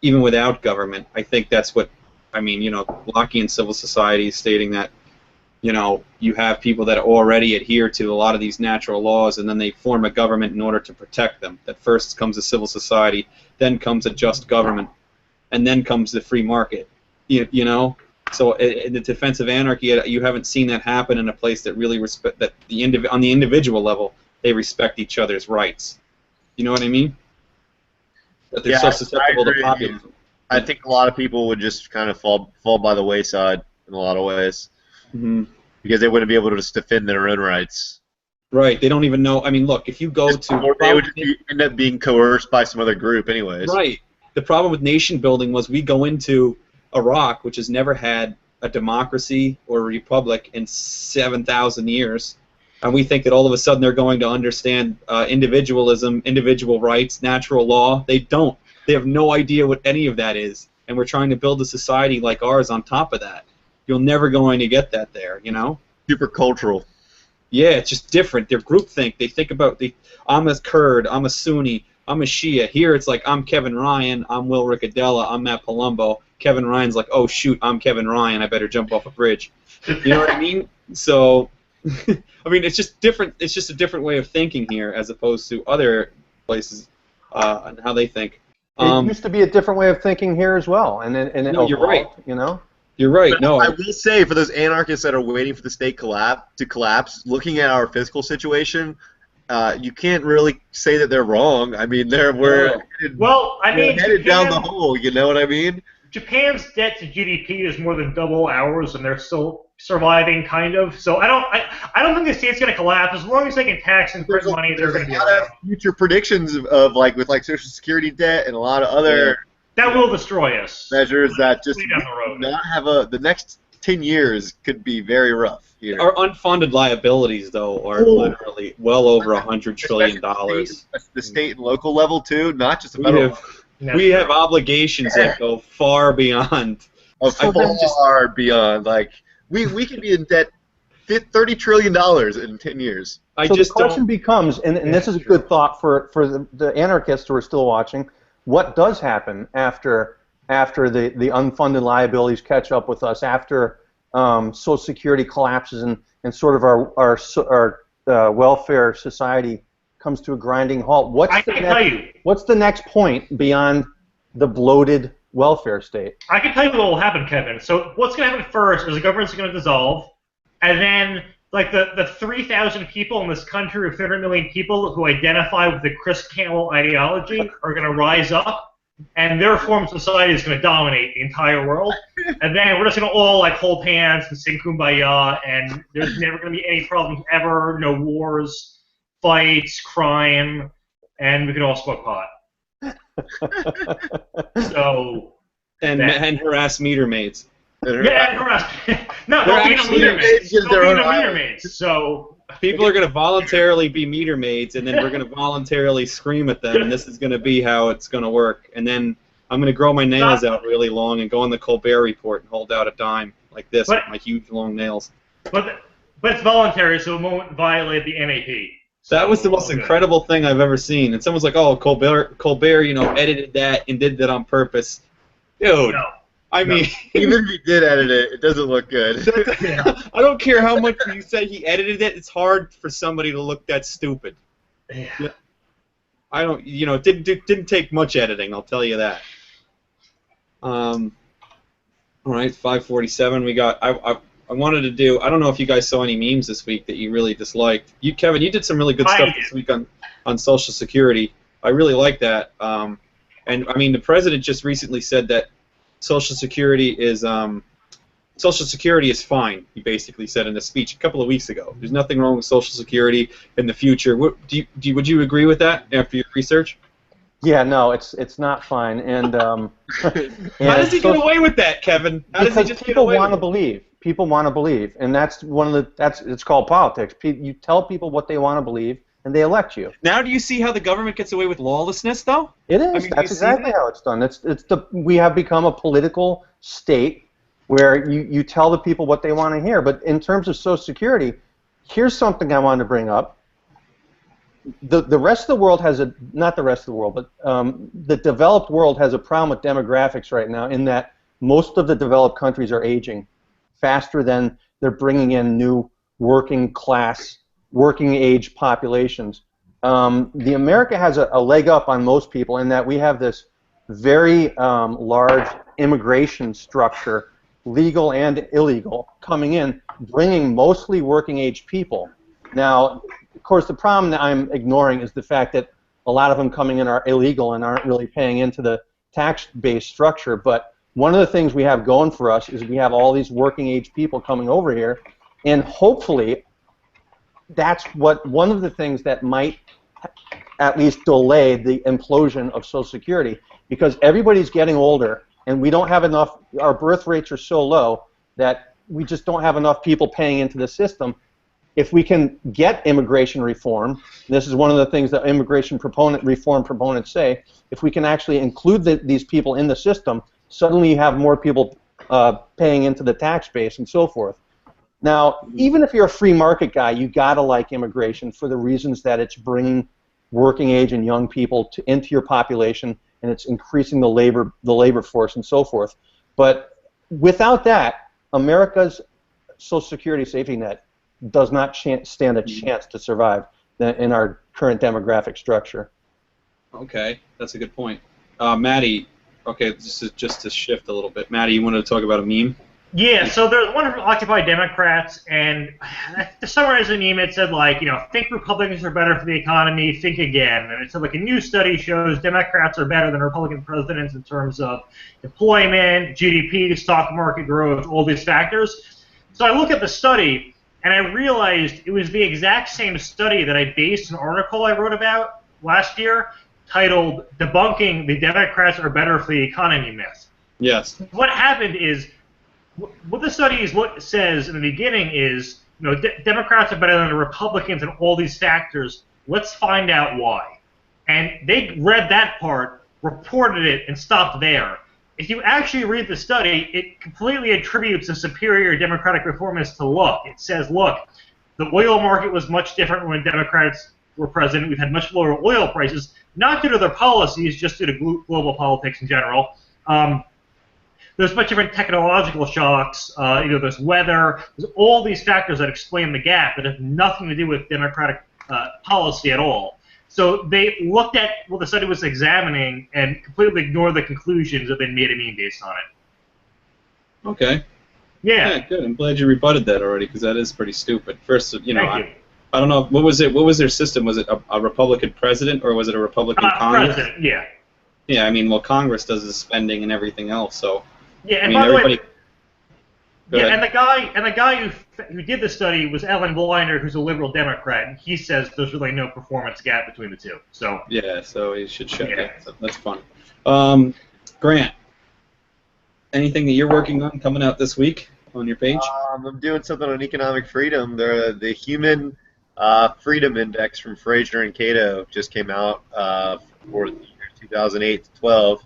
even without government. I think that's what, Lockean civil society is stating that, you have people that already adhere to a lot of these natural laws, and then they form a government in order to protect them. That first comes a civil society, then comes a just government, and then comes the free market. So in the defense of anarchy, you haven't seen that happen in a place that really respect that on the individual level they respect each other's rights. You know what I mean? That they're so susceptible to populism. I think a lot of people would just kind of fall by the wayside in a lot of ways. Mm-hmm. Because they wouldn't be able to just defend their own rights. Right. They don't even know. Look, if you go or they would end up being coerced by some other group anyways. Right. The problem with nation building was we go into Iraq, which has never had a democracy or a republic in 7,000 years, and we think that all of a sudden they're going to understand individualism, individual rights, natural law. They don't. They have no idea what any of that is, and we're trying to build a society like ours on top of that. You're never going to get that there, Super cultural. Yeah, it's just different. They're groupthink. They think about I'm a Kurd, I'm a Sunni, I'm a Shia. Here it's like I'm Kevin Ryan, I'm Will Riccadella, I'm Matt Palumbo. Kevin Ryan's like, oh shoot, I'm Kevin Ryan, I better jump off a bridge. You know what I mean? So, it's just different. It's just a different way of thinking here as opposed to other places and how they think. It used to be a different way of thinking here as well, and you're right. You're right. But no, I will say, for those anarchists that are waiting for the state to collapse, looking at our fiscal situation, you can't really say that they're wrong. We're headed down the hole. You know what I mean? Japan's debt to GDP is more than double ours, and they're still surviving, kind of. So I don't think the state's going to collapse as long as they can tax and print money. They're going to be around. Future predictions of with Social Security debt and a lot of other That will destroy us. Measures that just down the road. not have the next 10 years could be very rough here. Our unfunded liabilities, though, are literally well over $100 trillion. The state and local level, too, not just the federal level. We have obligations that go far beyond. Far beyond. Like, we could be in debt $30 trillion in 10 years. So the question becomes, and this is a good thought for the anarchists who are still watching, what does happen after the unfunded liabilities catch up with us, after Social Security collapses and sort of our welfare society comes to a grinding halt? What's the next point beyond the bloated welfare state? I can tell you what will happen, Kevin. So what's going to happen first is the government's going to dissolve, and then like the 3,000 people in this country, or 300 million people who identify with the Chris Campbell ideology, are going to rise up, and their form of society is going to dominate the entire world. And then we're just going to all like hold hands and sing Kumbaya, and there's never going to be any problems ever, no wars, fights, crime, and we can all smoke pot. So and harass meter maids. Yeah, and harass. No, don't be no meter maids. Don't be no meter maids. So people are going to voluntarily be meter maids, and then we're going to voluntarily scream at them, and this is going to be how it's going to work. And then I'm going to grow my nails out really long and go on the Colbert Report and hold out a dime like this with my huge long nails. But it's voluntary, so it won't violate the NAP. That was the most incredible thing I've ever seen. And someone's like, "Oh, Colbert, edited that and did that on purpose." Dude, no. I mean, even if he did edit it, it doesn't look good. I don't care how much you say he edited it. It's hard for somebody to look that stupid. Yeah. I don't. It didn't take much editing. I'll tell you that. All right, 5:47. We got. I wanted to do. I don't know if you guys saw any memes this week that you really disliked. Kevin, you did some really good stuff this week on Social Security. I really like that. And I mean, the president just recently said that Social Security is fine. He basically said in a speech a couple of weeks ago. There's nothing wrong with Social Security in the future. Would you agree with that after your research? Yeah, no, it's not fine. And how does he get away with that, Kevin? How does he just people want to believe. People want to believe, and that's it's called politics. You tell people what they want to believe, and they elect you. Now, do you see how the government gets away with lawlessness, though? It is. I mean, that's exactly how it's done. We have become a political state where you tell the people what they want to hear. But in terms of Social Security, here's something I wanted to bring up. The rest of the world has not the rest of the world, but the developed world has a problem with demographics right now, in that most of the developed countries are aging faster than they're bringing in new working age populations. The America has a leg up on most people in that we have this very large immigration structure, legal and illegal, coming in, bringing mostly working age people. Now, of course, the problem that I'm ignoring is the fact that a lot of them coming in are illegal and aren't really paying into the tax-based structure. But one of the things we have going for us is we have all these working age people coming over here, and hopefully that's one of the things that might at least delay the implosion of Social Security, because everybody's getting older and we don't have enough, our birth rates are so low that we just don't have enough people paying into the system. If we can get immigration reform, this is one of the things that immigration reform proponents say, if we can actually include these people in the system, suddenly you have more people paying into the tax base and so forth. Now, even if you're a free market guy, you gotta like immigration for the reasons that it's bringing working age and young people into your population, and it's increasing the labor force and so forth. But without that, America's Social Security safety net does not stand a chance to survive in our current demographic structure. Okay, that's a good point. Maddie, okay, this is just to shift a little bit. Maddie, you wanted to talk about a meme? Yeah, so there's one from Occupy Democrats, and to summarize the meme, it said, like, think Republicans are better for the economy, think again. And it said, like, a new study shows Democrats are better than Republican presidents in terms of employment, GDP, stock market growth, all these factors. So I look at the study, and I realized it was the exact same study that I based an article I wrote about last year titled "Debunking the Democrats Are Better for the Economy Myth." Yes. What happened is, what the study is, what it says in the beginning is, Democrats are better than the Republicans in all these factors. Let's find out why. And they read that part, reported it, and stopped there. If you actually read the study, it completely attributes the superior Democratic performance to luck. It says, look, the oil market was much different when Democrats were president. We've had much lower oil prices, not due to their policies, just due to global politics in general. There's much different technological shocks. There's weather. There's all these factors that explain the gap that have nothing to do with Democratic policy at all. So they looked at what the study was examining and completely ignored the conclusions that they made a mean based on it. Okay. Yeah. Good. I'm glad you rebutted that already, because that is pretty stupid. First, Thank you. I don't know, what was it? What was their system? Was it a Republican president, or was it a Republican Congress? President, yeah. Yeah, I mean, well, Congress does the spending and everything else, so. Yeah, and I mean, by the everybody. way, yeah, and the guy who did the study was Alan Weiner, who's a liberal Democrat, and he says there's really no performance gap between the two. So. Yeah, so he should shut Yeah. that. So that's fun. Grant, anything that you're working on coming out this week on your page? I'm doing something on economic freedom. The Human Freedom Index from Fraser and Cato just came out for the year 2008 to 12.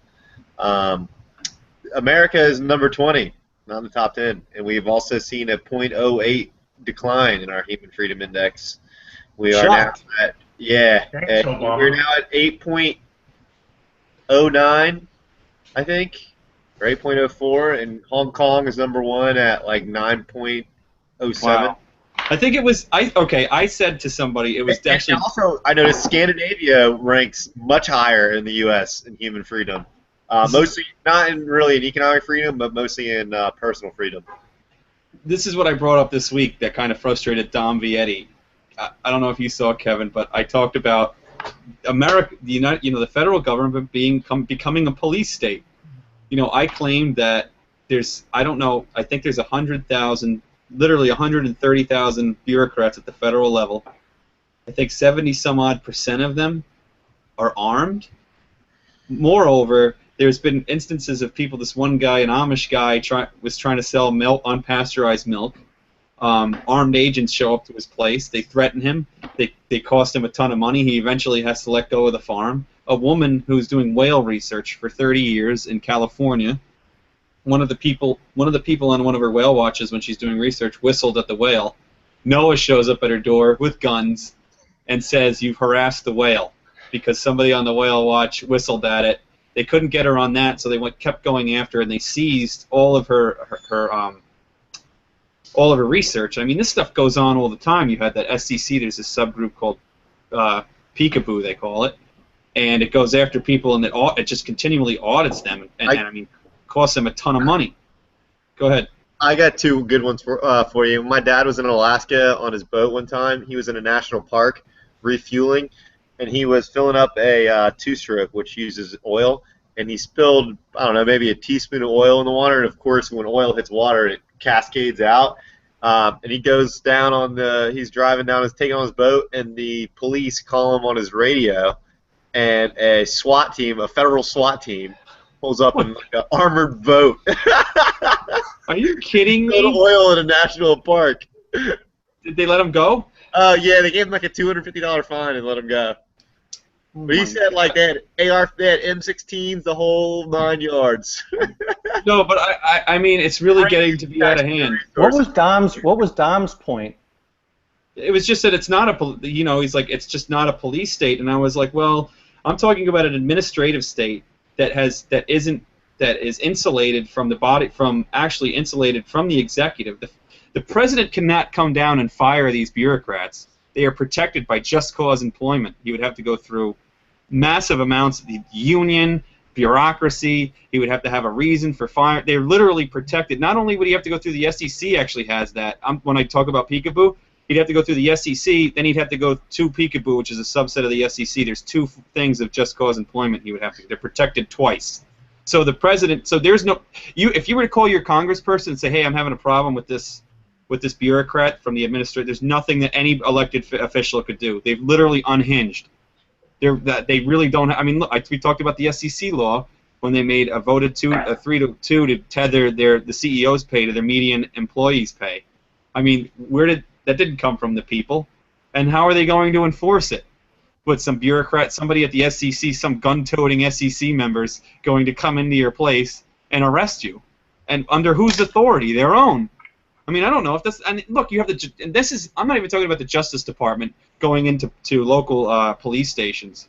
America is number 20, not in the top 10, and we've also seen a 0.08 decline in our Human Freedom Index. We are now at we're now at 8.09, I think, or 8.04, and Hong Kong is number 1 at like 9.07. Wow. I think it was I said to somebody it was actually. And also, I noticed Scandinavia ranks much higher in the U.S. in human freedom. Mostly not in really in economic freedom, but mostly in personal freedom. This is what I brought up this week that kind of frustrated Dom Vietti. I don't know if you saw, Kevin, but I talked about America, the federal government becoming a police state. I claimed that there's, I think there's 100,000, literally 130,000 bureaucrats at the federal level. I think 70-some-odd% of them are armed. Moreover, there's been instances of people. This one guy, an Amish guy, was trying to sell milk, unpasteurized milk. Armed agents show up to his place. They threaten him. They cost him a ton of money. He eventually has to let go of the farm. A woman who's doing whale research for 30 years in California. One of the people on one of her whale watches when she's doing research whistled at the whale. NOAA shows up at her door with guns and says, "You've harassed the whale," because somebody on the whale watch whistled at it. They couldn't get her on that, so they kept going after her, and they seized all of her research. I mean, this stuff goes on all the time. You had that SEC. There's a subgroup called Peekaboo, they call it, and it goes after people, and it just continually audits them, and I mean, costs them a ton of money. Go ahead. I got two good ones for you. My dad was in Alaska on his boat one time. He was in a national park refueling, and he was filling up a two-stroke, which uses oil, and he spilled, I don't know, maybe a teaspoon of oil in the water, and of course when oil hits water it cascades out, and he goes down he's driving down, taking on his boat, and the police call him on his radio, and a federal SWAT team, pulls up in like an armored boat. Are you kidding me? Oil in a national park. Did they let him go? Yeah, they gave him like a $250 fine and let him go. But he said like they had M16s, the whole 9 yards. No, but I mean it's really getting to be out of hand. What was Dom's point? It was just that it's not he's like, it's just not a police state, and I was like, well, I'm talking about an administrative state that is insulated from the body, actually insulated from the executive. The president cannot come down and fire these bureaucrats. They are protected by just cause employment. He would have to go through massive amounts of the union, bureaucracy. He would have to have a reason for fire. They're literally protected. Not only would he have to go through the SEC, actually has that. When I talk about Peekaboo, he'd have to go through the SEC, then he'd have to go to Peekaboo, which is a subset of the SEC. There's two things of just cause employment he would have to. They're protected twice. So the president. So there's no. If you were to call your congressperson and say, "Hey, I'm having a problem with this bureaucrat from the administrator," there's nothing that any elected official could do. They've literally unhinged. they really don't. I mean, look, we talked about the SEC law when they made a 3-2 to tether the CEO's pay to their median employees' pay. I mean, that didn't come from the people, and how are they going to enforce it? With some bureaucrat, somebody at the SEC, some gun-toting SEC members going to come into your place and arrest you, and under whose authority? Their own. I mean, I don't know if this. And look, you have and this is. I'm not even talking about the Justice Department going into local police stations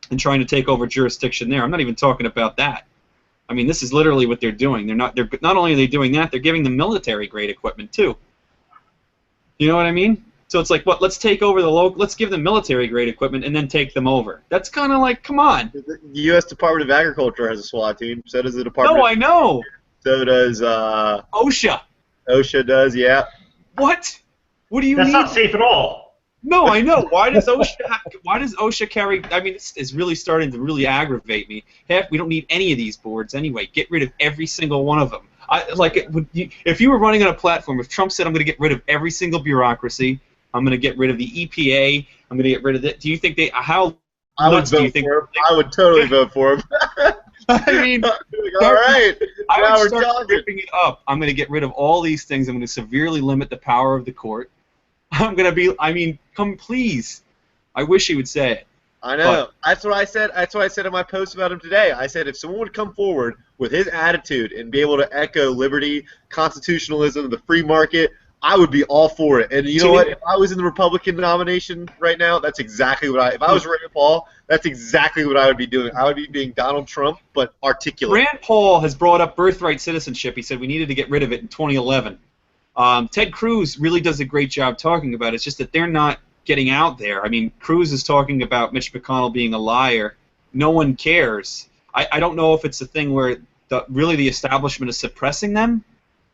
and trying to take over jurisdiction there. I'm not even talking about that. I mean, this is literally what they're doing. They're not only are they doing that, they're giving them military-grade equipment too. You know what I mean? So it's like, what? Let's take over let's give them military-grade equipment and then take them over. That's kind of like, come on. The U.S. Department of Agriculture has a SWAT team. So does the Department. No, I know. So does OSHA. OSHA does, yeah. What? What do you That's need? not safe at all. No, I know. Why does OSHA carry? I mean, this is really starting to really aggravate me. Heck, we don't need any of these boards anyway. Get rid of every single one of them. If you were running on a platform, if Trump said, "I'm going to get rid of every single bureaucracy, I'm going to get rid of the EPA, I'm going to get rid of it," do you think how nuts do you think? I would totally vote for him. I mean, all right. I would start ripping it up. I'm going to get rid of all these things. I'm going to severely limit the power of the court. I'm going to be. I mean, come please. I wish he would say it. I know. That's what I said. That's what I said in my post about him today. I said if someone would come forward with his attitude and be able to echo liberty, constitutionalism, the free market, I would be all for it. And you know what? If I was in the Republican nomination right now, that's exactly what if I was Rand Paul, that's exactly what I would be doing. I would be being Donald Trump, but articulate. Rand Paul has brought up birthright citizenship. He said we needed to get rid of it in 2011. Ted Cruz really does a great job talking about it. It's just that they're not getting out there. I mean, Cruz is talking about Mitch McConnell being a liar. No one cares. I don't know if it's a thing where really the establishment is suppressing them.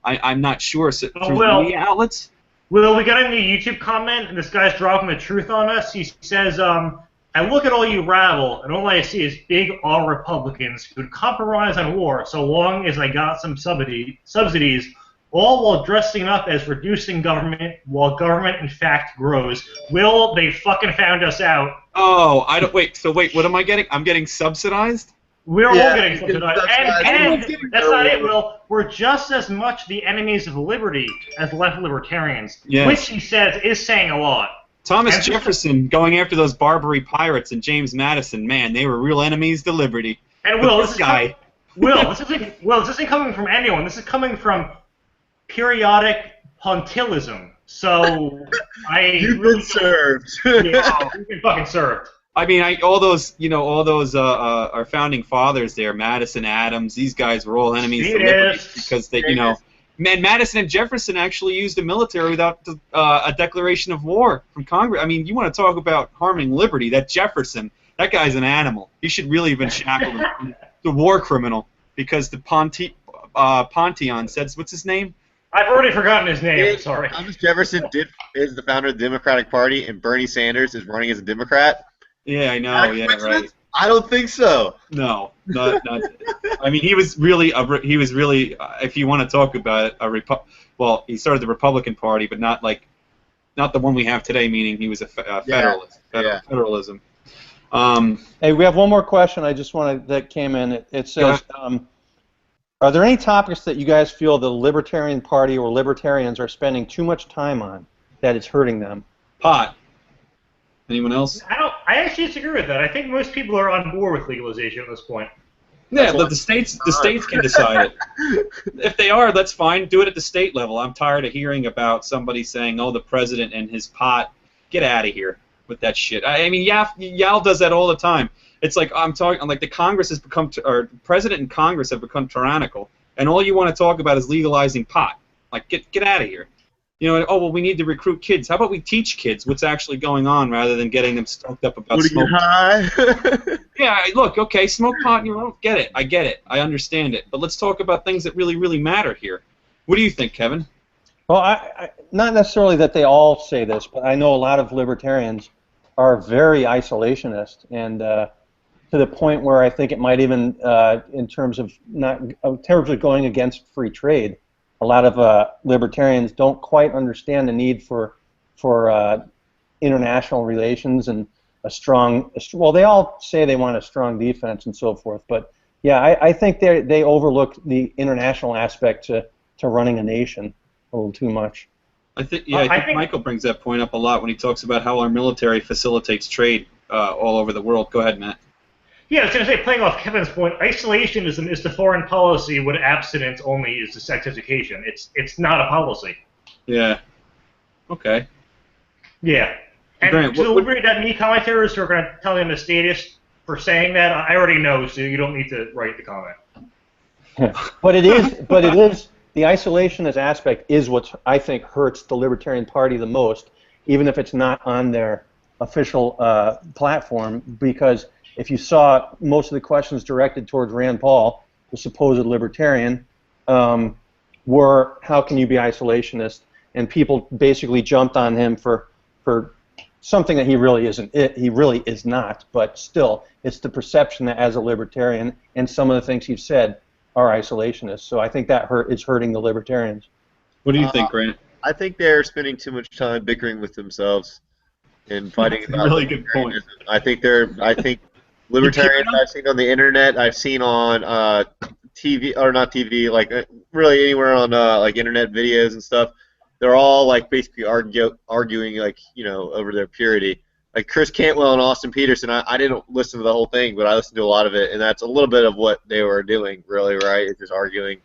I'm not sure. So, through media outlets? Will, we got a new YouTube comment, and this guy's dropping the truth on us. He says, I look at all you rabble, and all I see is big all-Republicans who'd compromise on war so long as they got some subsidies, all while dressing up as reducing government while government, in fact, grows. Will, they fucking found us out. Oh, I don't. Wait, what am I getting? I'm getting subsidized? We're all getting subsidized. And that's not it, Will. We're just as much the enemies of liberty as left libertarians, which he says is saying a lot. Thomas Jefferson going after those Barbary pirates and James Madison, man, they were real enemies to liberty. And Will, this isn't coming from anyone. This is coming from periodic puntillism. So you've been served. Yeah, you've been fucking served. I mean, all those our founding fathers there, Madison, Adams, these guys were all enemies of liberty because they, Madison and Jefferson actually used the military without a declaration of war from Congress. I mean, you want to talk about harming liberty? That Jefferson, that guy's an animal. He should really have been shackled. The war criminal, because the Pontian said, what's his name? I've already forgotten his name. Sorry. Thomas Jefferson is the founder of the Democratic Party, and Bernie Sanders is running as a Democrat. Yeah, I know. Yeah, right. I don't think so. No, not. I mean, he was really, if you want to talk about it, well, he started the Republican Party, but not the one we have today. Meaning he was a federalist. Federalism. Hey, we have one more question. That came in. It says, are there any topics that you guys feel the Libertarian Party or libertarians are spending too much time on that it's hurting them? Pot. Anyone else? I actually disagree with that. I think most people are on board with legalization at this point. Yeah, but the states can decide it. If they are, that's fine. Do it at the state level. I'm tired of hearing about somebody saying, "Oh, the president and his pot." Get out of here with that shit. I mean, Yal does that all the time. It's like the Congress has become, or president and Congress have become tyrannical, and all you want to talk about is legalizing pot. Like, get out of here. Oh, well, we need to recruit kids. How about we teach kids what's actually going on rather than getting them stoked up about smoking? High. Yeah, look, okay, smoke pot, get it. I get it. I understand it. But let's talk about things that really, really matter here. What do you think, Kevin? Well, I not necessarily that they all say this, but I know a lot of libertarians are very isolationist, and to the point where I think it might even, in terms of going against free trade, a lot of libertarians don't quite understand the need for international relations, and strong. Well, they all say they want a strong defense and so forth, but yeah, I think they overlook the international aspect to running a nation a little too much. I think Michael brings that point up a lot when he talks about how our military facilitates trade all over the world. Go ahead, Matt. Yeah, I was going to say, playing off Kevin's point, isolationism is the foreign policy what abstinence only is the sex education. It's not a policy. Yeah. Okay. Yeah. And Grant, to the Liberty.me commenters who are going to tell me I'm a statist for saying that, I already know, so you don't need to write the comment. But it is the isolationist aspect is what I think hurts the Libertarian Party the most, even if it's not on their official platform, because if you saw most of the questions directed towards Rand Paul, the supposed libertarian, were how can you be isolationist? And people basically jumped on him for something that he really isn't. He really is not. But still, it's the perception that as a libertarian, and some of the things he's said are isolationist. So I think that is hurting the libertarians. What do you think, Grant? I think they're spending too much time bickering with themselves and fighting about really good point. I think libertarians I've seen on the internet, I've seen on TV, or not TV, like really anywhere on like internet videos and stuff. They're all like basically arguing like, you know, over their purity. Like Chris Cantwell and Austin Peterson, I didn't listen to the whole thing, but I listened to a lot of it, and that's a little bit of what they were doing, really, right? It's just arguing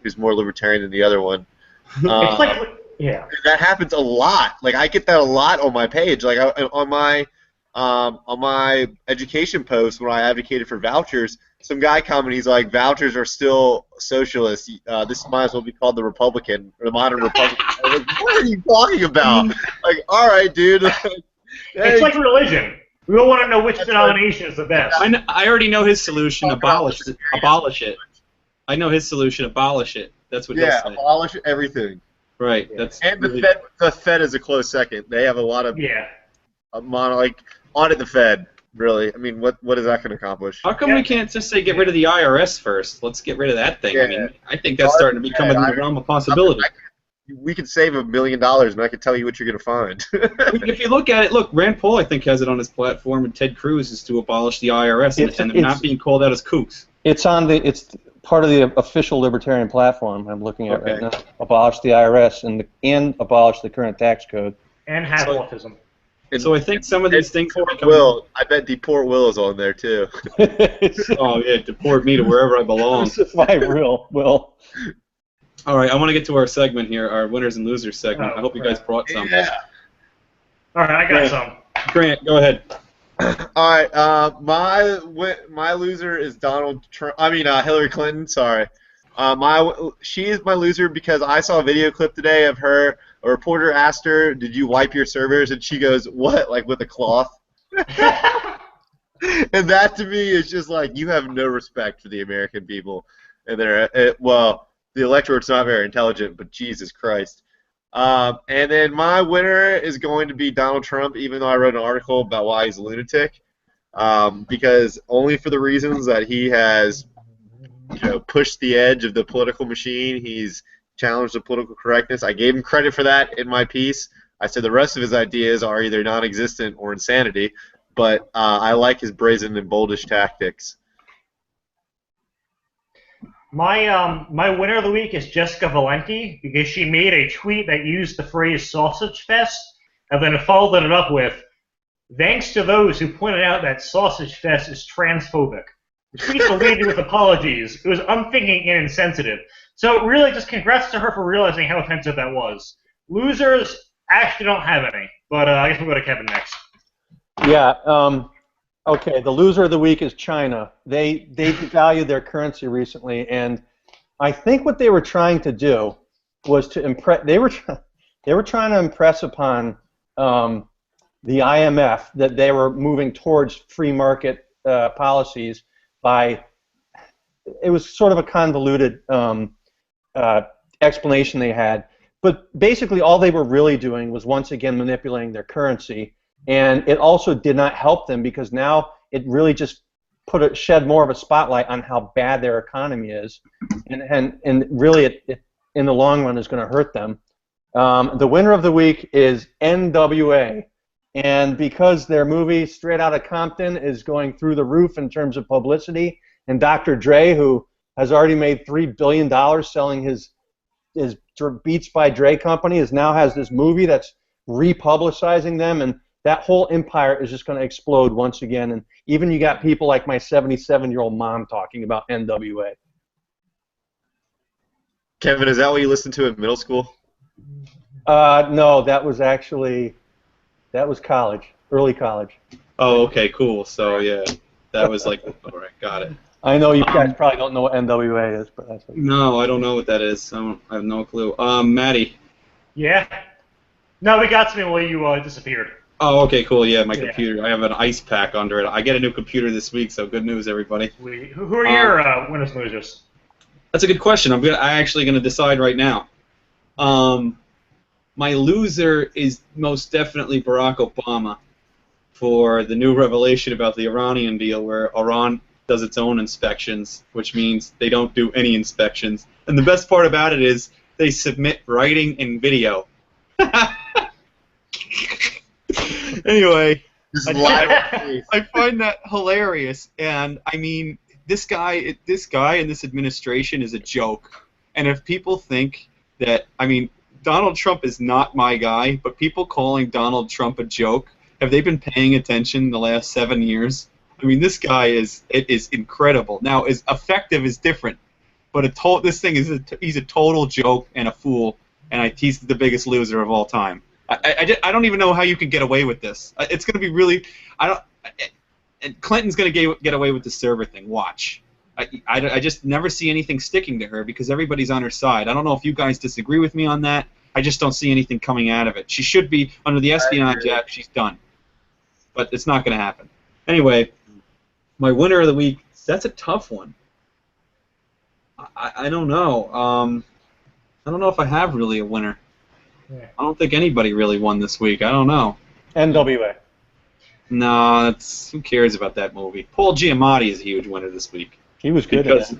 who's more libertarian than the other one. It's like, yeah. That happens a lot. Like I get that a lot on my page. Like on my education post when I advocated for vouchers, some guy commented, he's like, vouchers are still socialist. This might as well be called the Republican, or the modern Republican. I was like, what are you talking about? Like, all right, dude. It's like religion. We all want to know which denomination is the best. I already know his solution. Abolish it. I know his solution. Abolish it. That's what he'll say. Yeah, abolish everything. Right. Yeah. That's And really... the Fed is a close second. They have a lot of like audit the Fed. Really, I mean, what is that going to accomplish? How come we can't just say get rid of the IRS first? Let's get rid of that thing. Yeah. I mean, I think that's starting to become in the realm of possibility. We could save $1 million, and I could tell you what you're going to find. If you look at it, look, Rand Paul, I think, has it on his platform, and Ted Cruz is to abolish the IRS, and they're not being called out as kooks. It's part of the official libertarian platform I'm looking at right now. Abolish the IRS and abolish the current tax code. And have autism. So I think some of these things are becoming... Will. I bet deport Will is on there, too. Oh, yeah, deport me to wherever I belong. Crucify Will. All right, I want to get to our segment here, our winners and losers segment. I hope you guys brought some. Yeah. All right, I got some. Grant, go ahead. All right, my loser is Donald Trump. I mean, Hillary Clinton. Sorry. She is my loser because I saw a video clip today of her. A reporter asked her, "Did you wipe your servers?" And she goes, "What? Like with a cloth?" And that to me is just like, you have no respect for the American people, and the electorate's not very intelligent, but Jesus Christ. And then my winner is going to be Donald Trump, even though I wrote an article about why he's a lunatic, because only for the reasons that he has, pushed the edge of the political machine. He's challenged the political correctness. I gave him credit for that in my piece. I said the rest of his ideas are either non-existent or insanity, but I like his brazen and boldish tactics. My winner of the week is Jessica Valenti, because she made a tweet that used the phrase sausage fest and then followed it up with, "Thanks to those who pointed out that sausage fest is transphobic." The tweet deleted with apologies. It was unthinking and insensitive. So really, just congrats to her for realizing how offensive that was. Losers actually don't have any, but I guess we'll go to Kevin next. Yeah. Okay, the loser of the week is China. They devalued their currency recently, and I think what they were trying to do was to impress. They were trying to impress upon the IMF that they were moving towards free market policies by. It was sort of a convoluted explanation they had, but basically all they were really doing was once again manipulating their currency. And it also did not help them because now it really just shed more of a spotlight on how bad their economy is, and really it in the long run is going to hurt them. The winner of the week is NWA, And because their movie Straight Outta Compton is going through the roof in terms of publicity, and Dr. Dre, who has already made $3 billion selling his Beats by Dre company, now has this movie that's republicizing them, and that whole empire is just going to explode once again. And even you got people like my 77-year-old mom talking about NWA. Kevin, is that what you listened to in middle school? No, that was college, early college. Oh, okay, cool. So yeah, that was like, all right, got it. I know you guys probably don't know what NWA is, but that's what. No, I don't know what that is. I have no clue. Maddie. Yeah. No, we got something while you disappeared. Oh, okay, cool. Yeah, my computer. I have an ice pack under it. I get a new computer this week, so good news, everybody. Who are your winners and losers? That's a good question. I'm actually gonna decide right now. My loser is most definitely Barack Obama for the new revelation about the Iranian deal, where Iran does its own inspections, which means they don't do any inspections. And the best part about it is they submit writing and video. Anyway, I find that hilarious, and I mean, this guy and this administration is a joke. And if people think that, I mean, Donald Trump is not my guy, but people calling Donald Trump a joke, have they been paying attention the last 7 years? I mean, this guy is incredible. Now, as effective is different, but this thing is he's a total joke and a fool, and he's the biggest loser of all time. I don't even know how you can get away with this. It's going to be really Clinton's going to get away with the server thing. Watch. I just never see anything sticking to her because everybody's on her side. I don't know if you guys disagree with me on that. I just don't see anything coming out of it. She should be under the Espionage Act. She's done, but it's not going to happen. Anyway, my winner of the week. That's a tough one. I don't know. I don't know if I have really a winner. Yeah. I don't think anybody really won this week. I don't know. NWA. No, who cares about that movie? Paul Giamatti is a huge winner this week. He was good. Because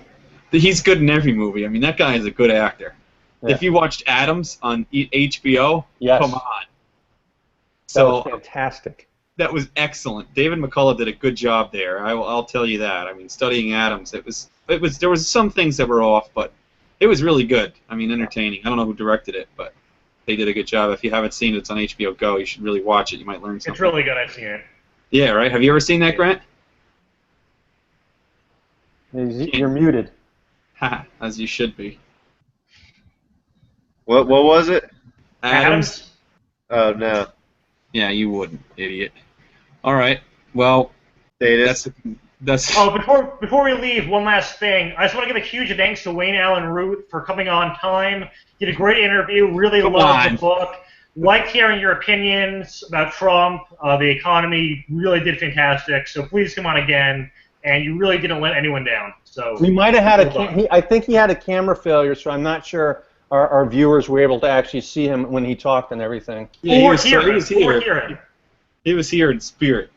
he's good in every movie. I mean, that guy is a good actor. Yeah. If you watched Adams on HBO, yes. Come on. That was fantastic. That was excellent. David McCullough did a good job there. I'll tell you that. I mean, studying Adams, there was some things that were off, but it was really good. I mean, entertaining. I don't know who directed it, but they did a good job. If you haven't seen it, it's on HBO Go. You should really watch it. You might learn something. It's really good. I've seen it. Yeah, right? Have you ever seen that, Grant? You're muted. Ha, as you should be. What was it? Adams? Oh, no. Yeah, you wouldn't, idiot. All right. Well, that's. Oh, before we leave, one last thing. I just want to give a huge thanks to Wayne Allyn Root for coming on time. Did a great interview. Really loved the book. Liked hearing your opinions about Trump, the economy. Really did fantastic. So please come on again. And you really didn't let anyone down. So we might have had I think he had a camera failure, so I'm not sure our viewers were able to actually see him when he talked and everything. Yeah, he was here. He was here in spirit.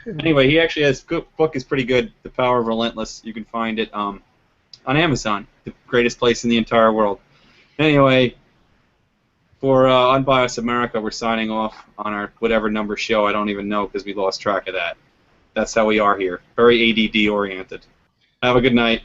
Anyway, he actually has book is pretty good. The Power of Relentless. You can find it on Amazon, the greatest place in the entire world. Anyway, for Unbiased America, we're signing off on our whatever number show. I don't even know because we lost track of that. That's how we are here. Very ADD oriented. Have a good night.